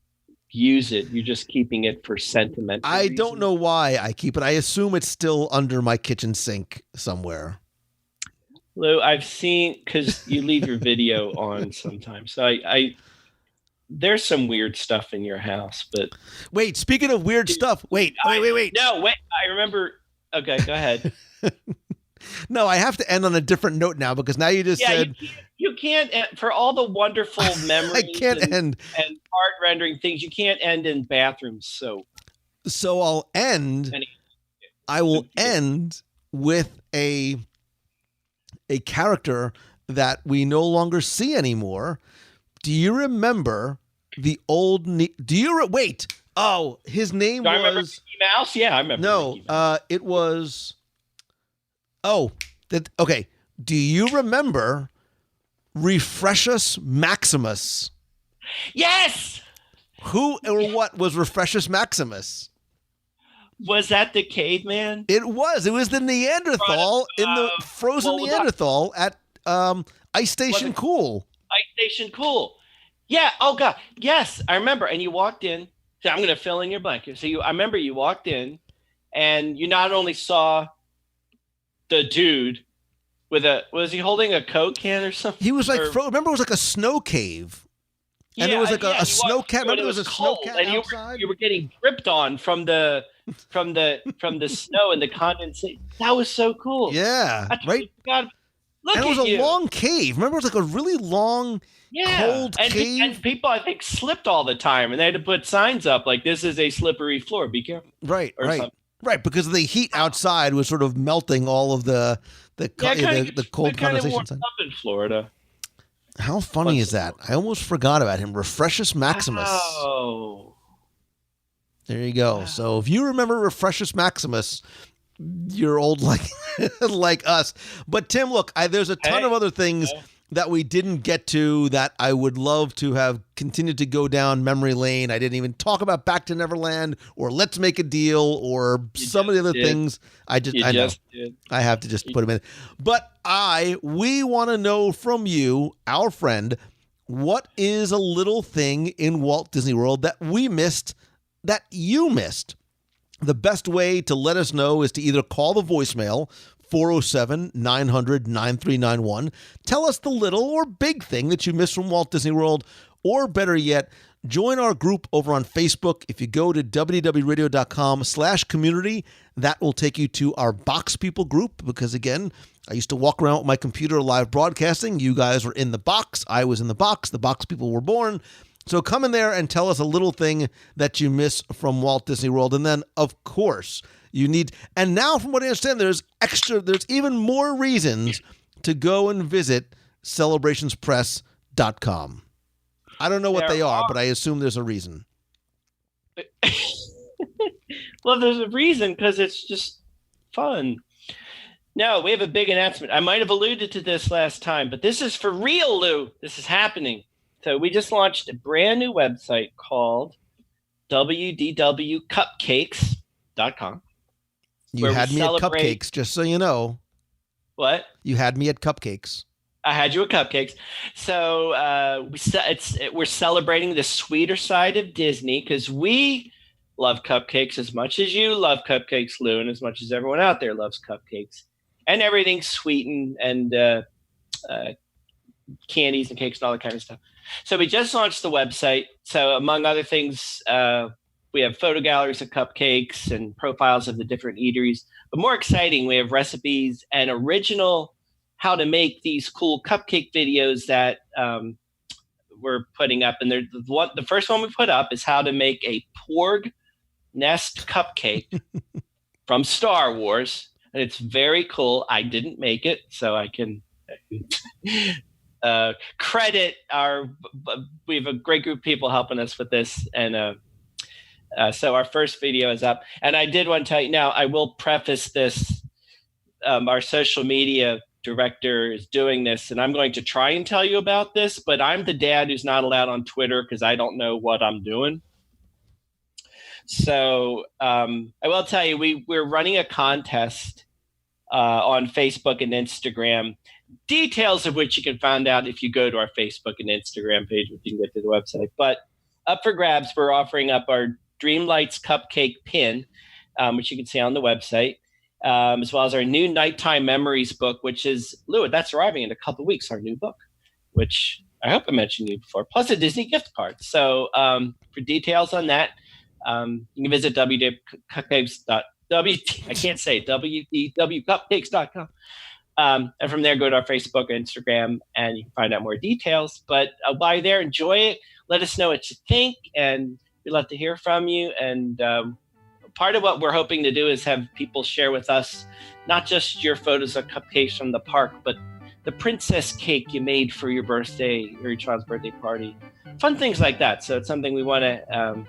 use it. You're just keeping it for sentimental reasons. Don't know why I keep it. I assume it's still under my kitchen sink somewhere. Lou, I've seen, because you leave your video on sometimes. So I there's some weird stuff in your house, but wait, speaking of weird stuff, wait. No, wait. I remember. Okay, go ahead. No, I have to end on a different note now because now you just said you can't for all the wonderful memories. I can't end and art rendering things. You can't end in bathrooms. So I'll end. I will end with a character that we no longer see anymore. Do you remember the old? Wait. Oh, his name was. Remember Mickey Mouse? Yeah, I remember. No, it was. Oh, okay. Do you remember Refreshus Maximus? Yes. Who or what was Refreshus Maximus? Was that the caveman? It was. It was the Neanderthal in the frozen Neanderthal at Ice Station Cool. Ice Station Cool. Yeah. Oh God. Yes, I remember. And you walked in. So I'm going to fill in your blank. So I remember you walked in, and you not only saw the dude was he holding a Coke can or something? He was like, remember it was like a snow cave. And it was like a snow cat. Remember, it was a snow cat outside. You were getting dripped on from the snow and the condensation. That was so cool. Yeah, right. Look and it was at a long cave. Remember, it was like a really long, cold cave. And people, I think, slipped all the time, and they had to put signs up like, "This is a slippery floor. Be careful." Right, right, because the heat outside was sort of melting all of the cold condensation. Up in Florida. How funny is that? I almost forgot about him. Refreshus Maximus. Oh. There you go. Wow. So if you remember Refreshus Maximus, you're old like us. But Tim, look, there's a ton of other things that we didn't get to that I would love to have continued to go down memory lane. I didn't even talk about Back to Neverland or Let's Make a Deal or some of the other things. I have to just put them in. But we want to know from you, our friend, what is a little thing in Walt Disney World that we missed, that you missed? The best way to let us know is to either call the voicemail, 407-900-9391. Tell us the little or big thing that you missed from Walt Disney World, or better yet, join our group over on Facebook. If you go to wdwradio.com/community, that will take you to our Box People group, because again, I used to walk around with my computer live broadcasting. You guys were in the box. I was in the box. The Box People were born. So come in there and tell us a little thing that you miss from Walt Disney World. And then, of course, you need, and now from what I understand, there's even more reasons to go and visit celebrationspress.com. I don't know what they are, but I assume there's a reason. Well, there's a reason, because it's just fun. No, we have a big announcement. I might have alluded to this last time, but this is for real, Lou. This is happening. So we just launched a brand new website called WDWcupcakes.com. You had me at cupcakes, just so you know. What? You had me at cupcakes. I had you at cupcakes. So we're celebrating the sweeter side of Disney, because we love cupcakes as much as you love cupcakes, Lou, and as much as everyone out there loves cupcakes. And everything's sweetened and candies and cakes and all that kind of stuff. So we just launched the website. So among other things, we have photo galleries of cupcakes and profiles of the different eateries. But more exciting, we have recipes and original how to make these cool cupcake videos that we're putting up. And the first one we put up is how to make a porg nest cupcake from Star Wars. And it's very cool. I didn't make it, so I can credit we have a great group of people helping us with this. And so our first video is up. And I did want to tell you now, I will preface this. Our social media director is doing this, and I'm going to try and tell you about this, but I'm the dad who's not allowed on Twitter because I don't know what I'm doing. So I will tell you, we're running a contest on Facebook and Instagram, details of which you can find out if you go to our Facebook and Instagram page, which you can get to the website. But up for grabs, we're offering up our Dreamlights Cupcake pin, which you can see on the website. As well as our new Nighttime Memories book, which is, Lou, that's arriving in a couple of weeks, our new book, which I hope I mentioned you before, plus a Disney gift card. So for details on that, you can visit www.cupcakes.com. And from there, go to our Facebook or Instagram, and you can find out more details. But while you're there, enjoy it. Let us know what you think, and we'd love to hear from you. And part of what we're hoping to do is have people share with us not just your photos of cupcakes from the park, but the princess cake you made for your birthday or your child's birthday party, fun things like that. So it's something we want to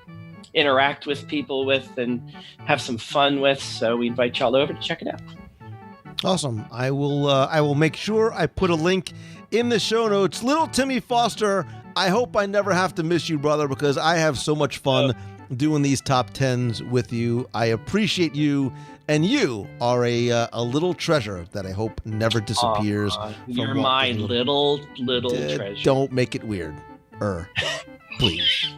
interact with people with and have some fun with. So we invite y'all over to check it out. Awesome. I will make sure I put a link in the show notes. Little Timmy Foster, I hope I never have to miss you, brother, because I have so much fun doing these top 10s with you. I appreciate you, and you are a little treasure that I hope never disappears. You're my little treasure. Don't make it weird. Please.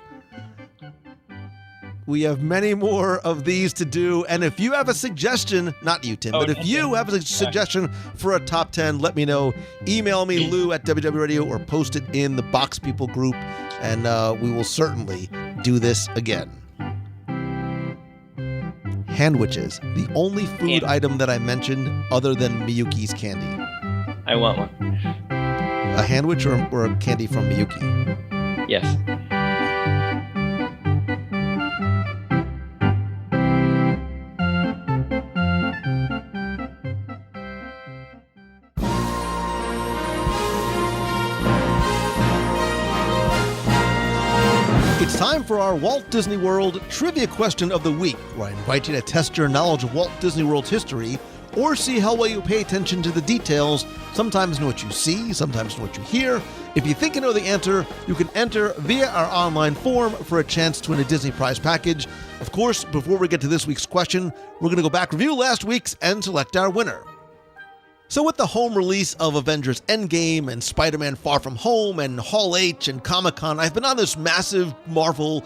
We have many more of these to do, and if you have a suggestion, not you, Tim, but if you have a suggestion for a top 10, let me know. Email me, Lou at WDW Radio, or post it in the Box People group, and we will certainly do this again. Handwiches, the only food item that I mentioned other than Miyuki's candy. I want one. A handwich or a candy from Miyuki? Yes. It's time for our Walt Disney World Trivia Question of the Week, where I invite you to test your knowledge of Walt Disney World's history or see how well you pay attention to the details, sometimes know what you see, sometimes know what you hear. If you think you know the answer, you can enter via our online form for a chance to win a Disney prize package. Of course, before we get to this week's question, we're going to go back, review last week's, and select our winner. So with the home release of Avengers Endgame and Spider-Man Far From Home and Hall H and Comic-Con, I've been on this massive Marvel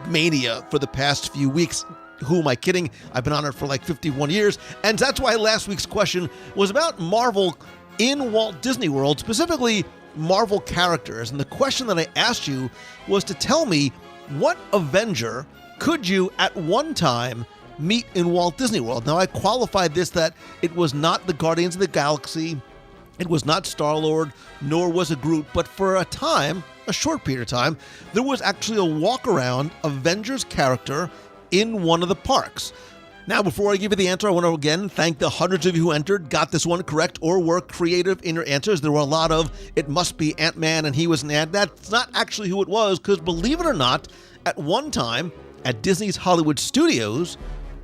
mania for the past few weeks. Who am I kidding? I've been on it for like 51 years. And that's why last week's question was about Marvel in Walt Disney World, specifically Marvel characters. And the question that I asked you was to tell me what Avenger could you at one time meet in Walt Disney World. Now, I qualified this that it was not the Guardians of the Galaxy, it was not Star-Lord, nor was it Groot, but for a time, a short period of time, there was actually a walk-around Avengers character in one of the parks. Now, before I give you the answer, I want to again thank the hundreds of you who entered, got this one correct, or were creative in your answers. There were a lot of, it must be Ant-Man and he was an ant. That's not actually who it was, because believe it or not, at one time, at Disney's Hollywood Studios,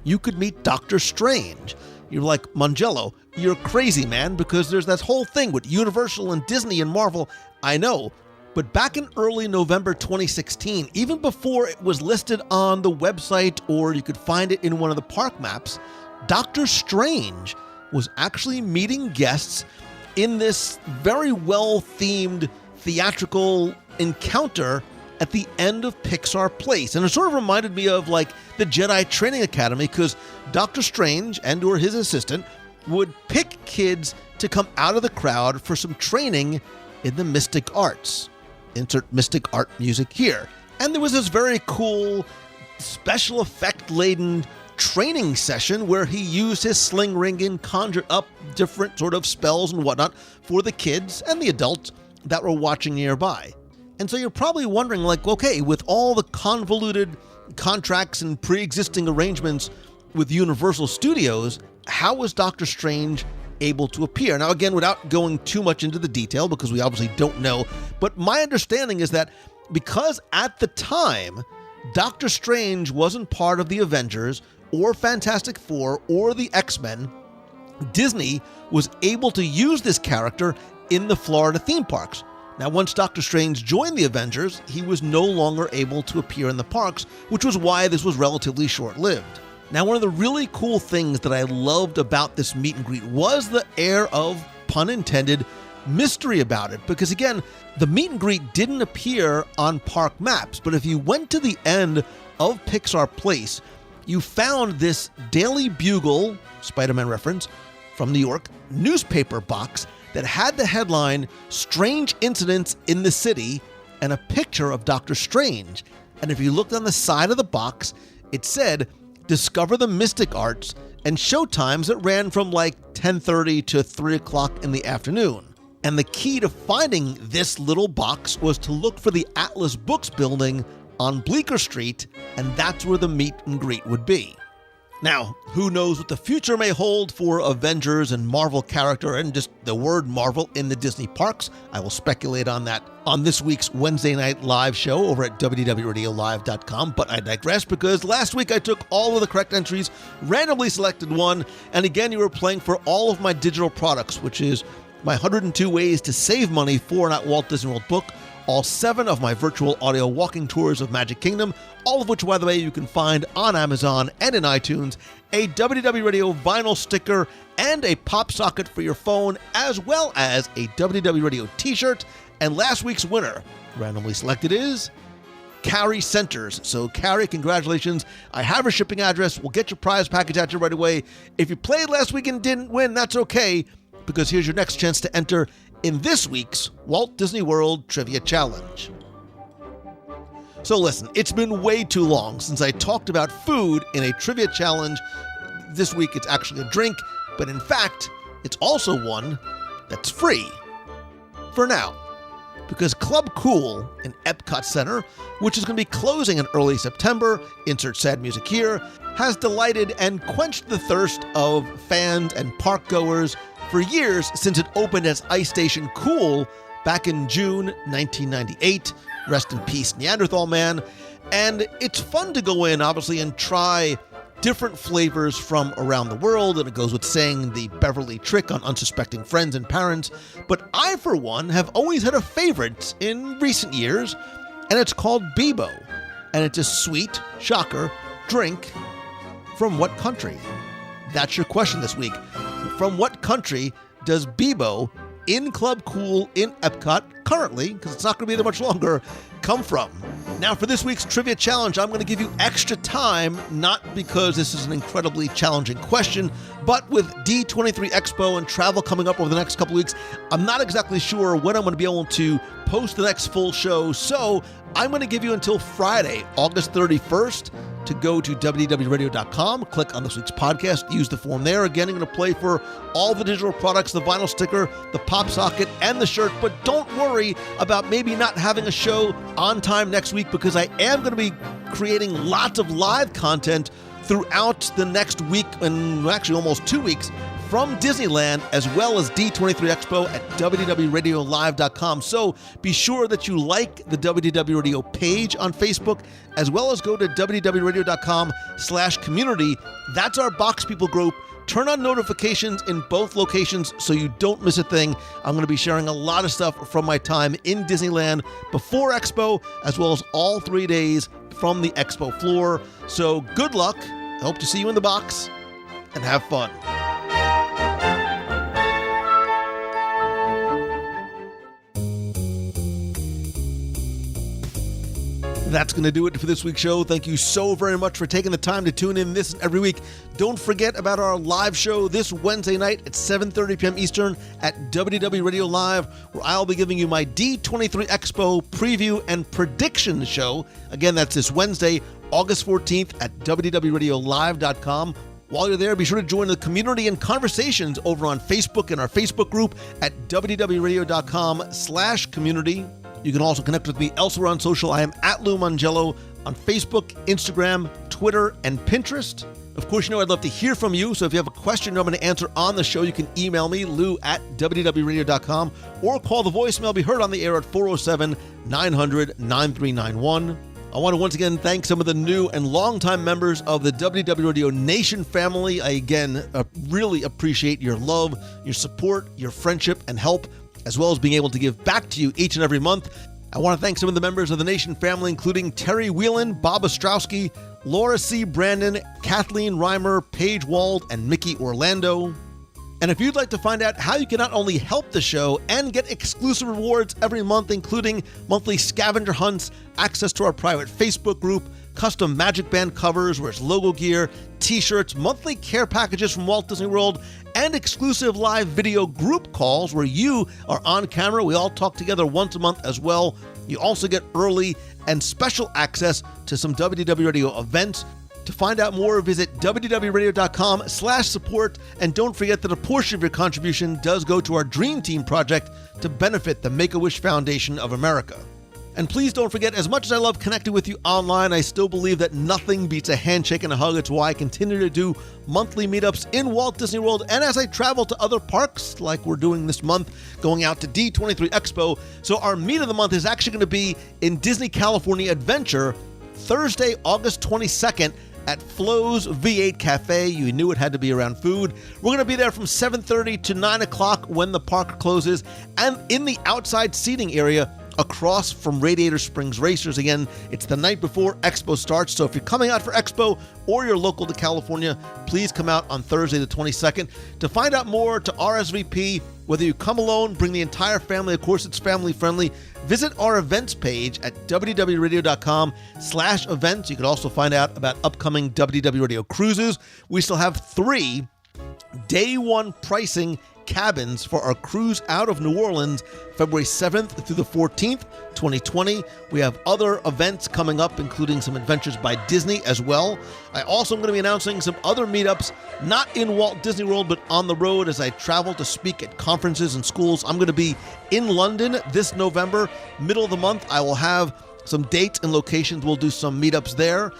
you could meet Doctor Strange. You're like, Mangello, you're crazy, man, because there's that whole thing with Universal and Disney and Marvel. I know, but back in early November 2016, even before it was listed on the website or you could find it in one of the park maps, Doctor Strange was actually meeting guests in this very well-themed theatrical encounter at the end of Pixar Place. And it sort of reminded me of like the Jedi Training Academy, because Doctor Strange and or his assistant would pick kids to come out of the crowd for some training in the mystic arts. Insert mystic art music here. And there was this very cool special effect laden training session where he used his sling ring and conjured up different sort of spells and whatnot for the kids and the adults that were watching nearby. And so you're probably wondering, like, okay, with all the convoluted contracts and pre-existing arrangements with Universal Studios, how was Doctor Strange able to appear. Now, again, without going too much into the detail, because we obviously don't know, but my understanding is that because at the time, Doctor Strange wasn't part of the Avengers or Fantastic Four or the X-Men, Disney was able to use this character in the Florida theme parks. Now, once Doctor Strange joined the Avengers, he was no longer able to appear in the parks, which was why this was relatively short-lived. Now, one of the really cool things that I loved about this meet and greet was the air of, pun intended, mystery about it. Because again, the meet and greet didn't appear on park maps, but if you went to the end of Pixar Place, you found this Daily Bugle, Spider-Man reference, from New York, newspaper box that had the headline, Strange Incidents in the City, and a picture of Doctor Strange. And if you looked on the side of the box, it said, Discover the Mystic Arts, and showtimes that ran from like 10:30 to 3 o'clock in the afternoon. And the key to finding this little box was to look for the Atlas Books building on Bleecker Street, and that's where the meet and greet would be. Now, who knows what the future may hold for Avengers and Marvel character and just the word Marvel in the Disney parks. I will speculate on that on this week's Wednesday night live show over at WDWRadioLive.com, but I digress because last week I took all of the correct entries, randomly selected one, and again you were playing for all of my digital products, which is my 102 ways to save money for an Walt Disney World book, all 7 of my virtual audio walking tours of Magic Kingdom, all of which, by the way, you can find on Amazon and in iTunes, a WDW Radio vinyl sticker, and a pop socket for your phone, as well as a WDW Radio t-shirt. And last week's winner, randomly selected, is Carrie Centers. So Carrie, congratulations. I have her shipping address. We'll get your prize package out to you right away. If you played last week and didn't win, that's okay, because here's your next chance to enter in this week's Walt Disney World Trivia Challenge. So listen, it's been way too long since I talked about food in a trivia challenge. This week it's actually a drink, but in fact, it's also one that's free. For now. Because Club Cool in Epcot Center, which is going to be closing in early September, insert sad music here, has delighted and quenched the thirst of fans and park goers for years since it opened as Ice Station Cool back in June 1998. Rest in peace, Neanderthal Man. And it's fun to go in, obviously, and try different flavors from around the world, and it goes with saying the Beverly trick on unsuspecting friends and parents. But I, for one, have always had a favorite in recent years, and it's called Bebo. And it's a sweet, shocker, drink from what country? That's your question this week. From what country does Bebo in Club Cool in Epcot currently, because it's not going to be there much longer, come from? Now, for this week's trivia challenge, I'm going to give you extra time, not because this is an incredibly challenging question, but with D23 Expo and travel coming up over the next couple of weeks, I'm not exactly sure when I'm going to be able to post the next full show, so I'm going to give you until Friday, August 31st, to go to WDWRadio.com, click on this week's podcast, use the form there. Again, I'm going to play for all the digital products, the vinyl sticker, the pop socket, and the shirt, but don't worry about maybe not having a show on time next week, because I am going to be creating lots of live content throughout the next week, and actually almost 2 weeks, from Disneyland, as well as D23 Expo at WDWRadioLive.com. So be sure that you like the WDW Radio page on Facebook, as well as go to WDWRadio.com/community. That's our Box People group. Turn on notifications in both locations so you don't miss a thing. I'm going to be sharing a lot of stuff from my time in Disneyland before Expo, as well as all 3 days from the Expo floor. So good luck. I hope to see you in the box, and have fun. That's going to do it for this week's show. Thank you so very much for taking the time to tune in this and every week. Don't forget about our live show this Wednesday night at 7:30 p.m. Eastern at WDW Radio Live, where I'll be giving you my D23 Expo preview and prediction show. Again, that's this Wednesday, August 14th at WDWRadioLive.com. While you're there, be sure to join the community and conversations over on Facebook and our Facebook group at WDWRadio.com/community. You can also connect with me elsewhere on social. I am at Lou Mangello on Facebook, Instagram, Twitter, and Pinterest. Of course, you know I'd love to hear from you, so if you have a question I'm going to answer on the show, you can email me, lou@wdwradio.com, or call the voicemail be heard on the air at 407-900-9391. I want to once again thank some of the new and longtime members of the WDW Radio Nation family. I, again, really appreciate your love, your support, your friendship, and help, as well as being able to give back to you each and every month. I want to thank some of the members of the Nation family, including Terry Whelan, Bob Ostrowski, Laura C. Brandon, Kathleen Reimer, Paige Wald, and Mickey Orlando. And if you'd like to find out how you can not only help the show and get exclusive rewards every month, including monthly scavenger hunts, access to our private Facebook group, custom Magic Band covers, where it's logo gear, t-shirts, monthly care packages from Walt Disney World, and exclusive live video group calls where you are on camera. We all talk together once a month as well. You also get early and special access to some WDW Radio events. To find out more, visit wdwradio.com/support, and don't forget that a portion of your contribution does go to our Dream Team project to benefit the Make-A-Wish Foundation of America. And please don't forget, as much as I love connecting with you online, I still believe that nothing beats a handshake and a hug. It's why I continue to do monthly meetups in Walt Disney World, and as I travel to other parks, like we're doing this month, going out to D23 Expo. So our meet of the month is actually going to be in Disney California Adventure, Thursday, August 22nd, at Flo's V8 Cafe. You knew it had to be around food. We're going to be there from 7:30 to 9 o'clock when the park closes, and in the outside seating area across from Radiator Springs Racers. Again, it's the night before Expo starts, so if you're coming out for Expo or you're local to California, please come out on Thursday the 22nd. To find out more, to RSVP, whether you come alone, bring the entire family, of course it's family friendly, visit our events page at wdwradio.com/events. You can also find out about upcoming WDW Radio cruises. We still have 3 day one pricing cabins for our cruise out of New Orleans, February 7th through the 14th, 2020. We have other events coming up, including some Adventures by Disney as well. I also am going to be announcing some other meetups, not in Walt Disney World, but on the road as I travel to speak at conferences and schools. I'm going to be in London this November, middle of the month. I will have some dates and locations. We'll do some meetups there.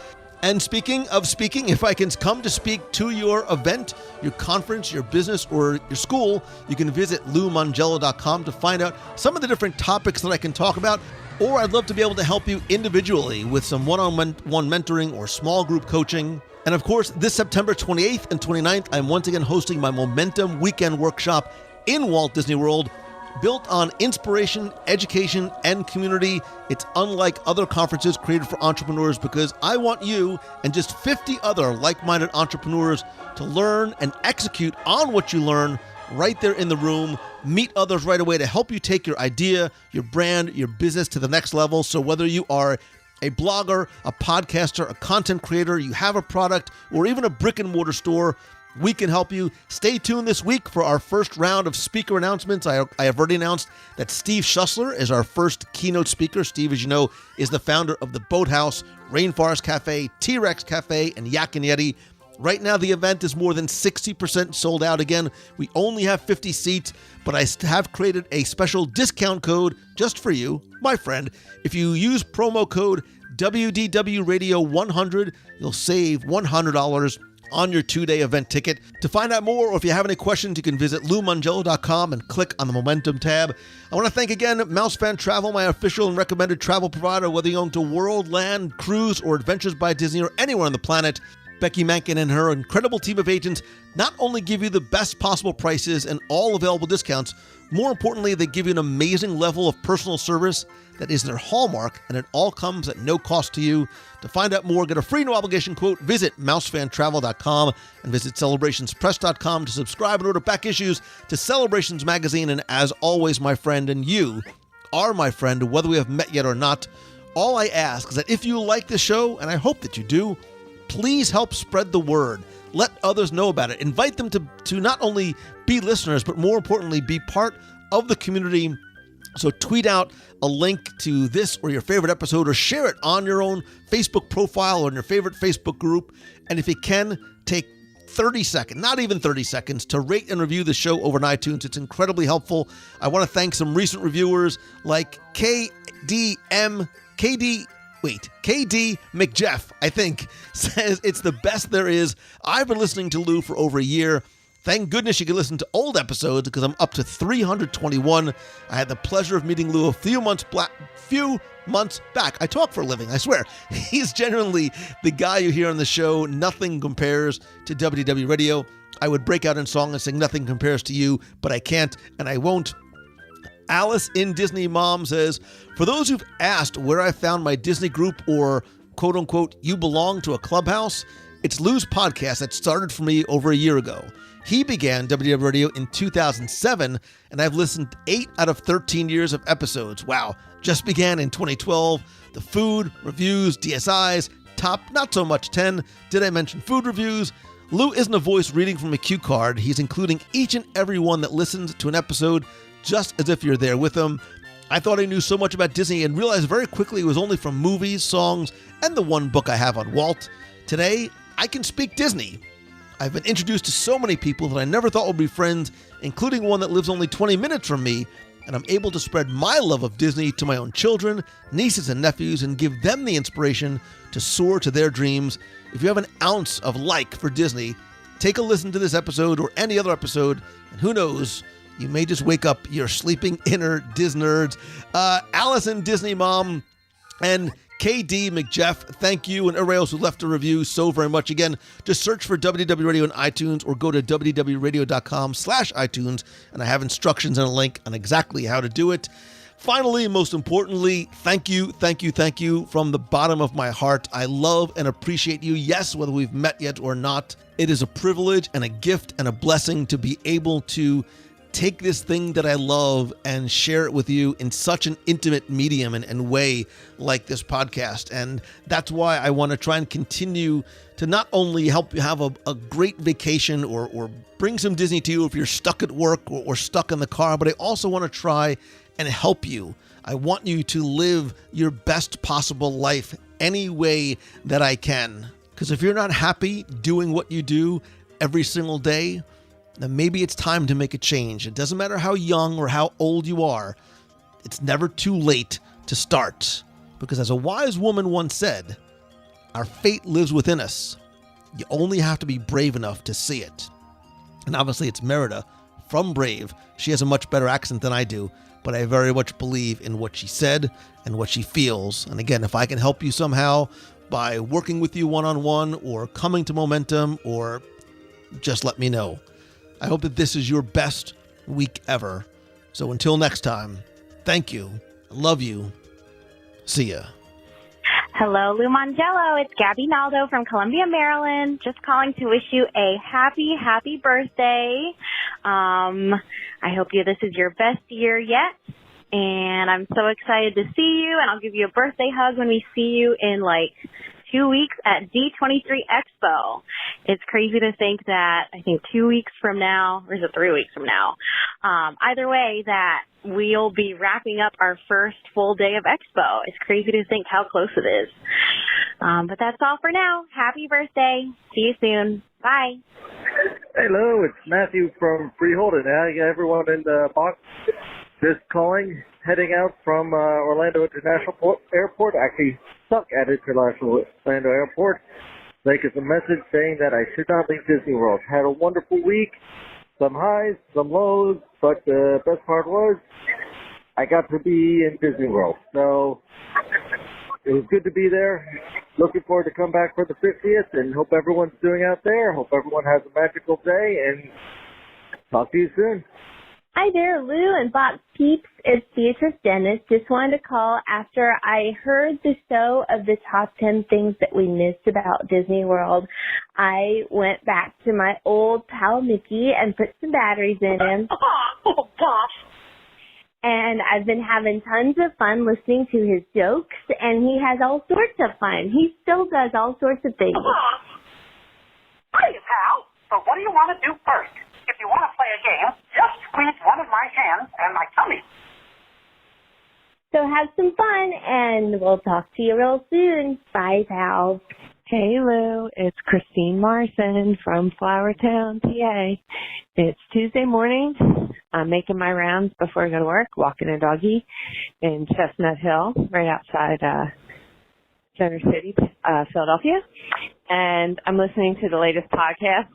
And speaking of speaking, if I can come to speak to your event, your conference, your business, or your school, you can visit LouMongello.com to find out some of the different topics that I can talk about. Or I'd love to be able to help you individually with some one-on-one mentoring or small group coaching. And of course, this September 28th and 29th, I'm once again hosting my Momentum Weekend Workshop in Walt Disney World, built on inspiration, education, and community. It's unlike other conferences created for entrepreneurs because I want you and just 50 other like-minded entrepreneurs to learn and execute on what you learn right there in the room. Meet others right away to help you take your idea, your brand, your business to the next level. So whether you are a blogger, a podcaster, a content creator, you have a product, or even a brick and mortar store, we can help you. Stay tuned this week for our first round of speaker announcements. I have already announced that Steve Schussler is our first keynote speaker. Steve, as you know, is the founder of the Boathouse, Rainforest Cafe, T-Rex Cafe, and Yak and Yeti. Right now, the event is more than 60% sold out. Again, we only have 50 seats, but I have created a special discount code just for you, my friend. If you use promo code WDW Radio 100, you'll save $100 on your 2-day event ticket. To find out more, or if you have any questions, you can visit LouMongello.com and click on the Momentum tab. I want to thank again Mousefan Travel, my official and recommended travel provider, whether you own to World, Land, Cruise, or Adventures by Disney, or anywhere on the planet. Becky Mankin and her incredible team of agents not only give you the best possible prices and all available discounts, more importantly, they give you an amazing level of personal service that is their hallmark, and it all comes at no cost to you. To find out more, get a free no-obligation quote, visit mousefantravel.com and visit celebrationspress.com to subscribe and order back issues to Celebrations Magazine. And as always, my friend, and you are my friend, whether we have met yet or not, all I ask is that if you like this show, and I hope that you do, please help spread the word. Let others know about it. Invite them to not only be listeners, but more importantly, be part of the community. So tweet out a link to this or your favorite episode, or share it on your own Facebook profile or in your favorite Facebook group. And if you can, take 30 seconds, not even 30 seconds, to rate and review the show over on iTunes. It's incredibly helpful. I want to thank some recent reviewers like KD KD McJeff, I think, says it's the best there is. I've been listening to Lou for over a year. Thank goodness you can listen to old episodes because I'm up to 321. I had the pleasure of meeting Lou a few months back. I talk for a living, I swear. He's genuinely the guy you hear on the show. Nothing compares to WDW Radio. I would break out in song and sing Nothing Compares to You, but I can't and I won't. Alice in Disney Mom says, for those who've asked where I found my Disney group or quote unquote, you belong to a clubhouse, it's Lou's podcast that started for me over a year ago. He began WDW Radio in 2007, and I've listened 8 out of 13 years of episodes. Wow. Just began in 2012. The food, reviews, DSIs, top, not so much 10. Did I mention food reviews? Lou isn't a voice reading from a cue card. He's including each and every one that listens to an episode just as if you're there with him. I thought I knew so much about Disney and realized very quickly it was only from movies, songs, and the one book I have on Walt. Today, I can speak Disney. I've been introduced to so many people that I never thought would be friends, including one that lives only 20 minutes from me, and I'm able to spread my love of Disney to my own children, nieces, and nephews and give them the inspiration to soar to their dreams. If you have an ounce of like for Disney, take a listen to this episode or any other episode, and who knows, you may just wake up your sleeping inner Disnerds. Alice and Disney Mom and KD McJeff, thank you, and everybody else who left a review so very much. Again, just search for WDW Radio on iTunes or go to wdwradio.com/iTunes, and I have instructions and a link on exactly how to do it. Finally, most importantly, thank you from the bottom of my heart. I love and appreciate you. Yes, whether we've met yet or not, it is a privilege and a gift and a blessing to be able to take this thing that I love and share it with you in such an intimate medium and way like this podcast. And that's why I want to try and continue to not only help you have a great vacation or bring some Disney to you if you're stuck at work or stuck in the car, but I also want to try and help you. I want you to live your best possible life any way that I can. Because if you're not happy doing what you do every single day, then maybe it's time to make a change. It doesn't matter how young or how old you are. It's never too late to start. Because as a wise woman once said, our fate lives within us. You only have to be brave enough to see it. And obviously it's Merida from Brave. She has a much better accent than I do, but I very much believe in what she said and what she feels. And again, if I can help you somehow by working with you one-on-one or coming to Momentum, or just let me know. I hope that this is your best week ever. So until next time, thank you. I love you. See ya. Hello, Lou Mangello. It's Gabby Naldo from Columbia, Maryland. Just calling to wish you a happy birthday. I hope this is your best year yet. And I'm so excited to see you. And I'll give you a birthday hug when we see you in 2 weeks at D23 Expo. It's crazy to think that I think 2 weeks from now, or is it 3 weeks from now? Either way, that we'll be wrapping up our first full day of Expo. It's crazy to think how close it is. But that's all for now. Happy birthday. See you soon. Bye. Hello, it's Matthew from Freehold, and everyone in the box just calling, heading out from Orlando International Airport, actually stuck at International Orlando Airport. Like, it's a message saying that I should not leave Disney World. Had a wonderful week, some highs, some lows, but the best part was I got to be in Disney World. So it was good to be there. Looking forward to come back for the 50th, and hope everyone's doing out there. Hope everyone has a magical day, and talk to you soon. Hi there, Lou and Box Peeps. It's Beatrice Dennis. Just wanted to call after I heard the show of the top 10 things that we missed about Disney World. I went back to my old pal Mickey and put some batteries in him. Oh, gosh. And I've been having tons of fun listening to his jokes, and he has all sorts of fun. He still does all sorts of things. Hi, pal. So what do you want to do first? If you want to play a game, just squeeze one of my hands and my tummy. So have some fun, and we'll talk to you real soon. Bye, pals. Hey, Lou. It's Christine Morrison from Flowertown, PA. It's Tuesday morning. I'm making my rounds before I go to work, walking a doggy in Chestnut Hill, right outside Center City, Philadelphia, and I'm listening to the latest podcast,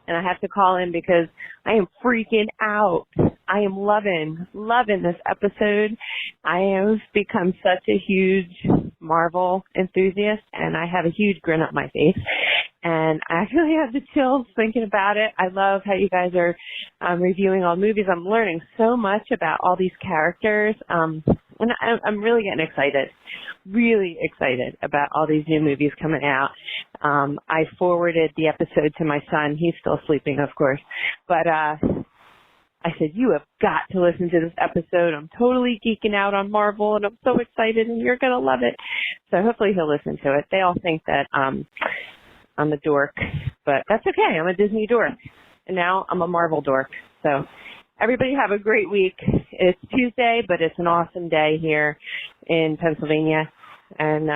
and I have to call in because I am freaking out. I am loving this episode. I have become such a huge Marvel enthusiast, and I have a huge grin on my face. And I actually have the chills thinking about it. I love how you guys are reviewing all movies. I'm learning so much about all these characters. And I'm really getting really excited about all these new movies coming out. I forwarded the episode to my son. He's still sleeping, of course. But I said, you have got to listen to this episode. I'm totally geeking out on Marvel, and I'm so excited, and you're going to love it. So hopefully he'll listen to it. They all think that I'm a dork, but that's okay. I'm a Disney dork, and now I'm a Marvel dork. So everybody have a great week. It's Tuesday, but it's an awesome day here in Pennsylvania, and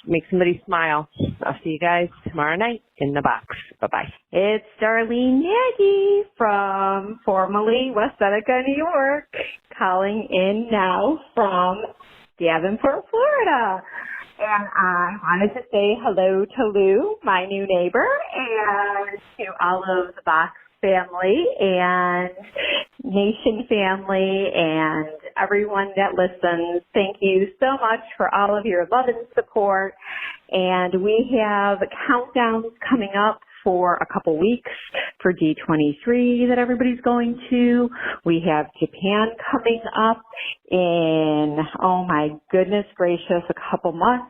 make somebody smile. I'll see you guys tomorrow night in the box. Bye-bye. It's Darlene Nagy from formerly West Seneca, New York, calling in now from Davenport, Florida. And I wanted to say hello to Lou, my new neighbor, and to all of the Box family and Nation family and everyone that listens. Thank you so much for all of your love and support. And we have countdowns coming up for a couple weeks for D23 that everybody's going to. We have Japan coming up in, oh my goodness gracious, a couple months.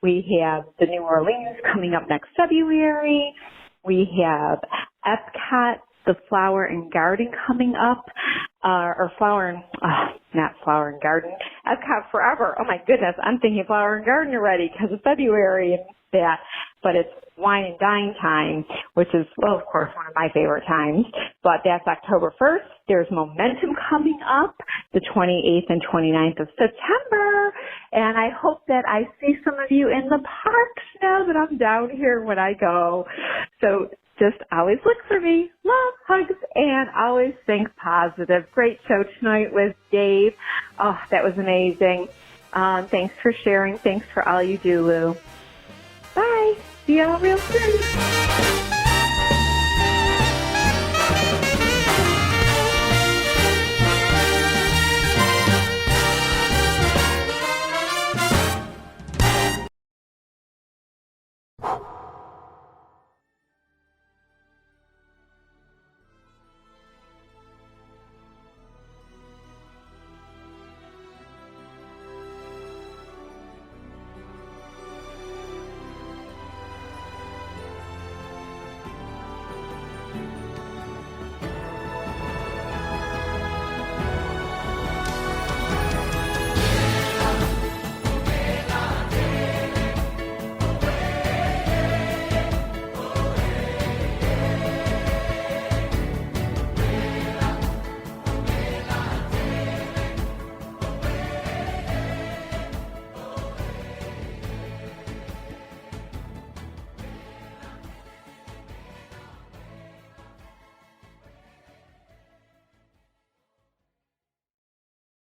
We have the New Orleans coming up next February. We have Epcot, the Flower and Garden coming up, not Flower and Garden, Epcot Forever. Oh my goodness, I'm thinking Flower and Garden already because of February and that, but it's Wine and Dine time, which is, well, of course, one of my favorite times, but that's October 1st. There's Momentum coming up the 28th and 29th of September, and I hope that I see some of you in the parks now that I'm down here when I go. So just always look for me. Love, hugs, and always think positive. Great show tonight with Dave. Oh, that was amazing. Thanks for sharing. Thanks for all you do, Lou. Bye. See y'all real soon.